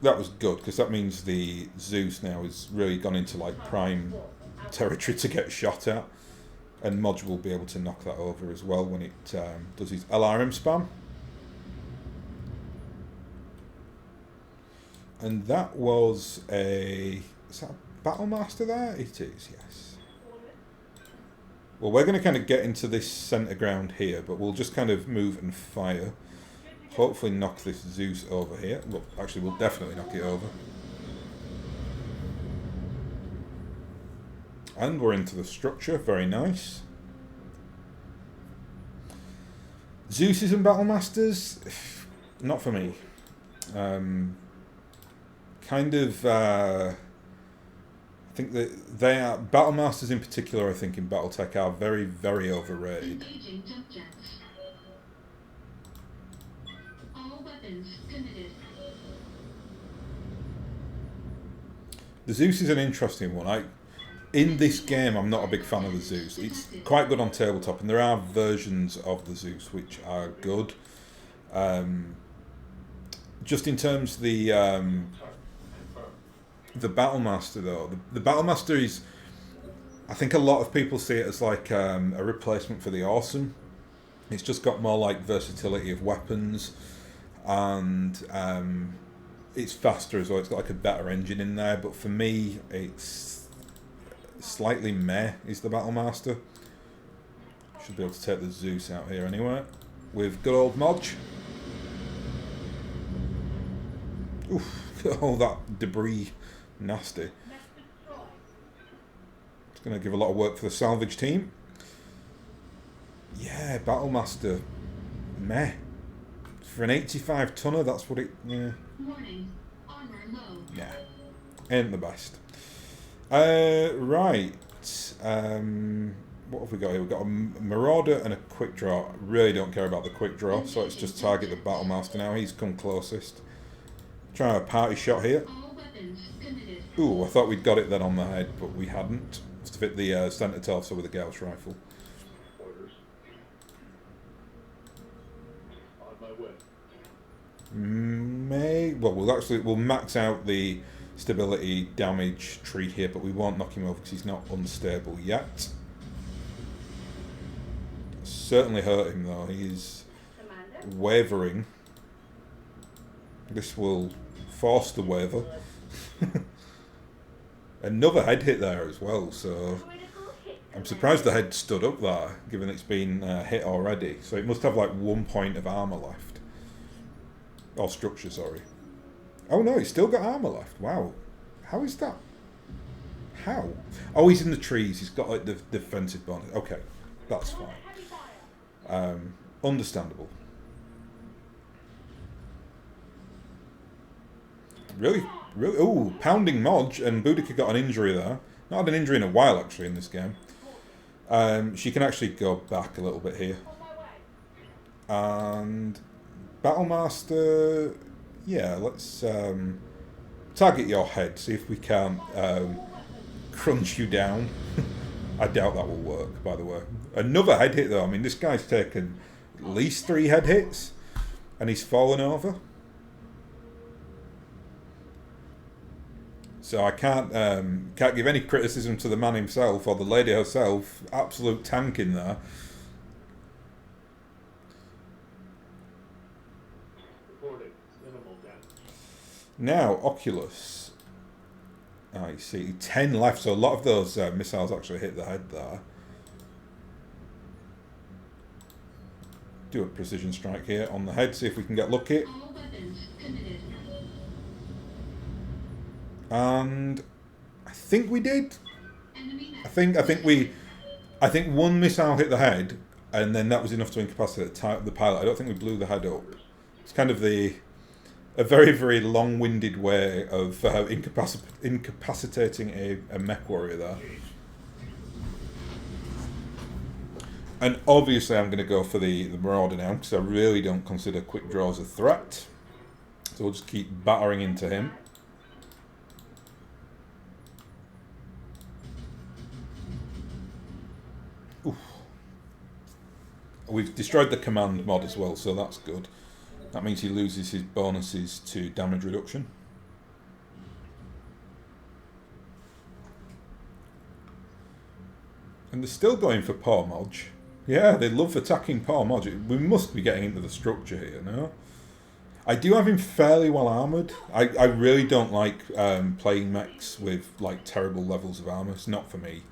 was good, because that means the Zeus now has really gone into like prime territory to get shot at, and Modge will be able to knock that over as well when it does his LRM spam. And that was is that a Battlemaster there? It is, yes. Well, we're going to kind of get into this centre ground here, but we'll just kind of move and fire. Hopefully knock this Zeus over here. Well, actually, we'll definitely knock it over. And we're into the structure. Very nice. Zeuses and Battlemasters? Not for me. I think that they are, Battlemasters in particular, I think in BattleTech are very, very overrated. Engaging jump jets. All weapons committed. The Zeus is an interesting one. In this game, I'm not a big fan of the Zeus. It's quite good on tabletop, and there are versions of the Zeus which are good. Just in terms of the Battlemaster, though, the Battlemaster is, I think a lot of people see it as like a replacement for the Awesome. It's just got more like versatility of weapons, and it's faster as well. It's got like a better engine in there, but for me, it's slightly meh is the Battlemaster. Should be able to take the Zeus out here anyway, with good old Modge. Oof, all that debris. Nasty. It's going to give a lot of work for the salvage team. Yeah, Battlemaster. Meh. For an 85 tonner, that's what it... Yeah. Warning. Armor low. Yeah. Ain't the best. Right. What have we got here? We've got a Marauder and a Quick Draw. Really don't care about the Quick Draw, so let's just target the Battlemaster now. He's come closest. Try a party shot here. Ooh, I thought we'd got it then on the head, but we hadn't. Must have hit the centre torso with a Gauss rifle. We'll max out the stability damage tree here, but we won't knock him over because he's not unstable yet. Certainly hurt him though. He is wavering. This will force the waver. Another head hit there as well, so I'm surprised the head stood up there, given it's been hit already. So it must have like 1 point of armour left. Or structure, sorry. Oh no, he's still got armour left. Wow. How is that? How? Oh, he's in the trees. He's got like the defensive bonus. Okay, that's fine. Understandable. Really, ooh, pounding Modge, and Boudica got an injury there. Not had an injury in a while, actually, in this game. She can actually go back a little bit here. And Battlemaster, yeah, let's target your head, see if we can crunch you down. I doubt that will work, by the way. Another head hit, though. I mean, this guy's taken at least 3 head hits, and he's fallen over. So I can't give any criticism to the man himself or the lady herself. Absolute tank in there. Now, Oculus. I see. 10 left, so a lot of those missiles actually hit the head there. Do a precision strike here on the head, see if we can get lucky. All weapons committed. And I think we did. Enemy I think one missile hit the head, and then that was enough to incapacitate the pilot. I don't think we blew the head up. It's kind of a very, very long-winded way of incapacitating a mech warrior there. And obviously I'm going to go for the Marauder now, because I really don't consider quick draws a threat. So we'll just keep battering into him. Oof. We've destroyed the command mod as well, so that's good. That means he loses his bonuses to damage reduction. And they're still going for Paw Modge. Yeah, they love attacking Paw Modge. We must be getting into the structure here, no? I do have him fairly well armoured. I really don't like playing mechs with like terrible levels of armour. It's not for me.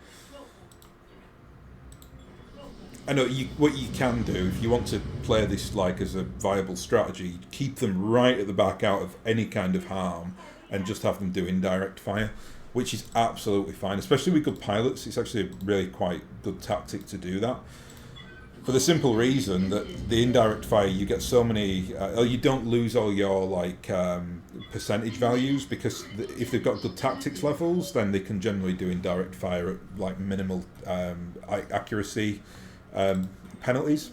I know what you can do if you want to play this like as a viable strategy. Keep them right at the back, out of any kind of harm, and just have them do indirect fire, which is absolutely fine. Especially with good pilots, it's actually a really quite good tactic to do that. For the simple reason that the indirect fire, you get so many, you don't lose all your like percentage values, because if they've got good tactics levels, then they can generally do indirect fire at like minimal accuracy penalties.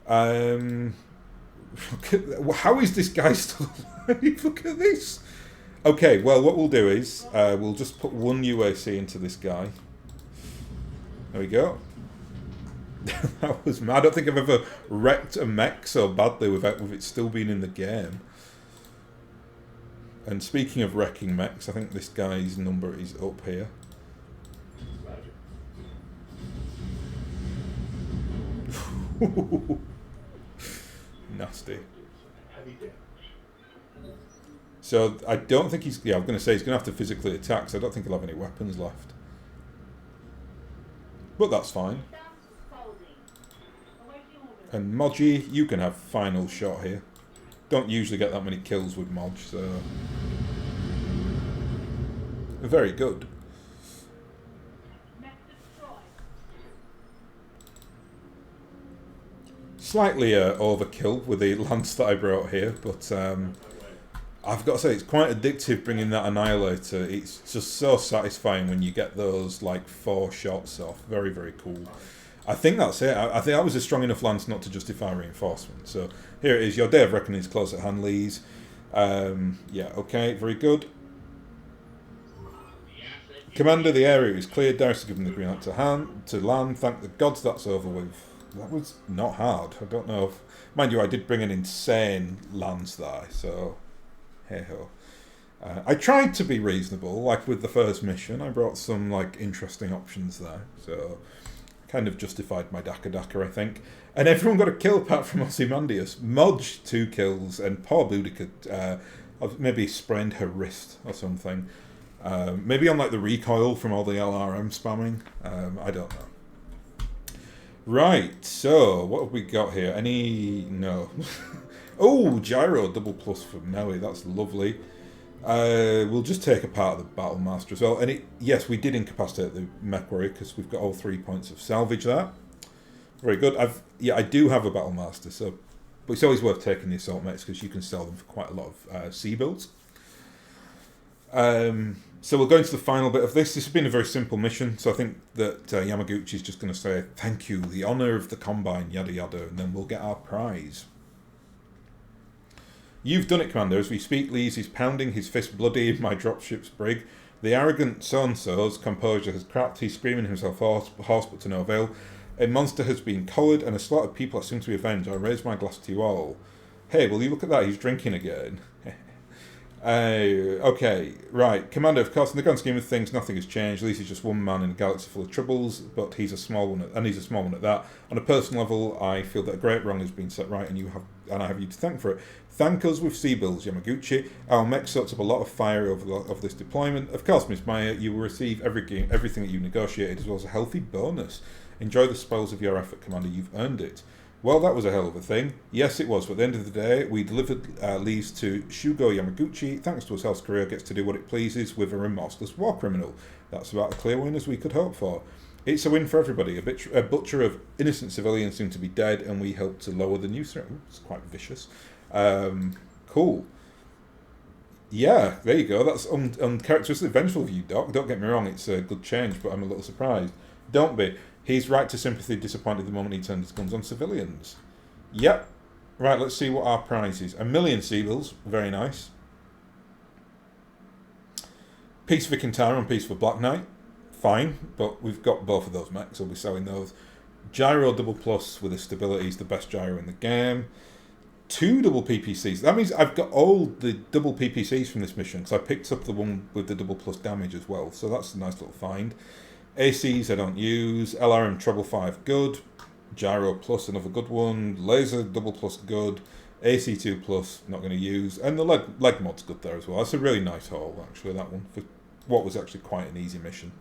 How is this guy still alive? Look at this. Okay, well, what we'll do is we'll just put one UAC into this guy. There we go. That was mad. I don't think I've ever wrecked a mech so badly with it still being in the game. And speaking of wrecking mechs, I think this guy's number is up here. Nasty. So I don't think he's... Yeah, I'm going to say he's going to have to physically attack, so I don't think he'll have any weapons left. But that's fine. And Modgy, you can have final shot here. Don't usually get that many kills with Modge, so... Very good. Slightly overkill with the lance that I brought here, but I've got to say it's quite addictive bringing that Annihilator. It's just so satisfying when you get those like 4 shots off. Very, very cool. I think that's it. I think that was a strong enough lance not to justify reinforcement. So here it is. Your day of reckoning is close at hand, Lees. Yeah, okay, very good. Commander, the area is cleared. Darius has given the green light to land. Thank the gods that's over with. That was not hard. I don't know if... Mind you, I did bring an insane lance there, so... Hey-ho. I tried to be reasonable, like with the first mission. I brought some, like, interesting options there, so... Kind of justified my Daka, I think. And everyone got a kill apart from Ozymandias. Modge 2 kills, and poor Boudica maybe sprained her wrist or something. Maybe on like the recoil from all the LRM spamming. I don't know. Right, so what have we got here? No. Oh, gyro double plus from Nelly. That's lovely. We'll just take apart the Battle Master as well. And yes, we did incapacitate the Mech Warrior because we've got all 3 points of salvage there. Very good. I do have a Battle Master, so but it's always worth taking the Assault Mechs because you can sell them for quite a lot of C builds. So we'll go into the final bit of this. This has been a very simple mission, so I think that Yamaguchi is just going to say, thank you, the honour of the Combine, yada yada, and then we'll get our prize. You've done it, Commander. As we speak, Lees is pounding his fist bloody in my dropship's brig. The arrogant so-and-so's composure has cracked. He's screaming himself hoarse, but to no avail. A monster has been collared, and a slaughtered people are soon to be avenged. I raise my glass to you all. Hey, will you look at that? He's drinking again. Okay, right. Commander, of course, in the grand scheme of things, nothing has changed. At least he's just one man in a galaxy full of troubles, but he's a small one, and he's a small one at that. On a personal level, I feel that a great wrong has been set right, and I have you to thank for it. Thank us with sea bills, Yamaguchi. Our mech soaks up a lot of fire over this deployment. Of course, Miss Maya, you will receive everything that you negotiated, as well as a healthy bonus. Enjoy the spoils of your effort, Commander. You've earned it. Well, that was a hell of a thing. Yes, it was. But at the end of the day, we delivered leads to Shugo Yamaguchi. Thanks to us, House Career gets to do what it pleases with a remorseless war criminal. That's about a clear win as we could hope for. It's a win for everybody. A butcher of innocent civilians seem to be dead, and we helped to lower the news threat. It's quite vicious. Cool. Yeah, there you go. That's uncharacteristically vengeful of you, Doc. Don't get me wrong, it's a good change, but I'm a little surprised. Don't be. He's right to sympathy, disappointed the moment he turned his guns on civilians. Yep. Right, let's see what our prize is. 1,000,000 Seabills. Very nice. Piece for Kintara and piece for Black Knight. Fine, but we've got both of those mechs, so we'll be selling those. Gyro double plus with a stability is the best gyro in the game. 2 double PPCs. That means I've got all the double PPCs from this mission, because I picked up the one with the double plus damage as well, so that's a nice little find. ACs I don't use. LRM treble 5 good. Gyro plus another good one. Laser double plus good. AC2 plus not going to use. And the leg mod's good there as well. That's a really nice haul actually, that one, for what was actually quite an easy mission.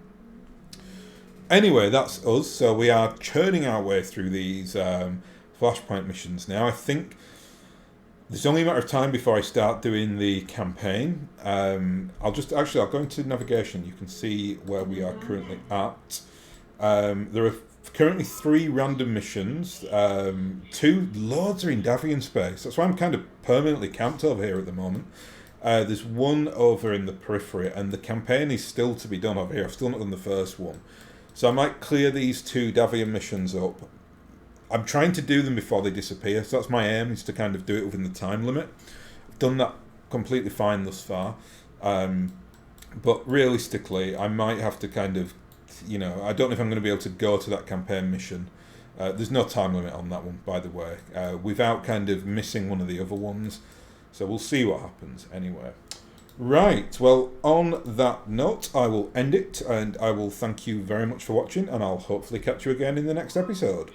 Anyway, that's us. So we are churning our way through these Flashpoint missions now. I think there's only a matter of time before I start doing the campaign. I'll go into navigation. You can see where we are currently at. There are currently 3 random missions. 2 loads are in Davian space. That's why I'm kind of permanently camped over here at the moment. There's one over in the periphery, and the campaign is still to be done over here. I've still not done the first one. So I might clear these 2 Davian missions up. I'm trying to do them before they disappear, so that's my aim, is to kind of do it within the time limit. I've done that completely fine thus far, but realistically I might have to kind of, I don't know if I'm going to be able to go to that campaign mission. There's no time limit on that one, by the way, without kind of missing one of the other ones, so we'll see what happens anyway. Right, well, on that note, I will end it, and I will thank you very much for watching, and I'll hopefully catch you again in the next episode.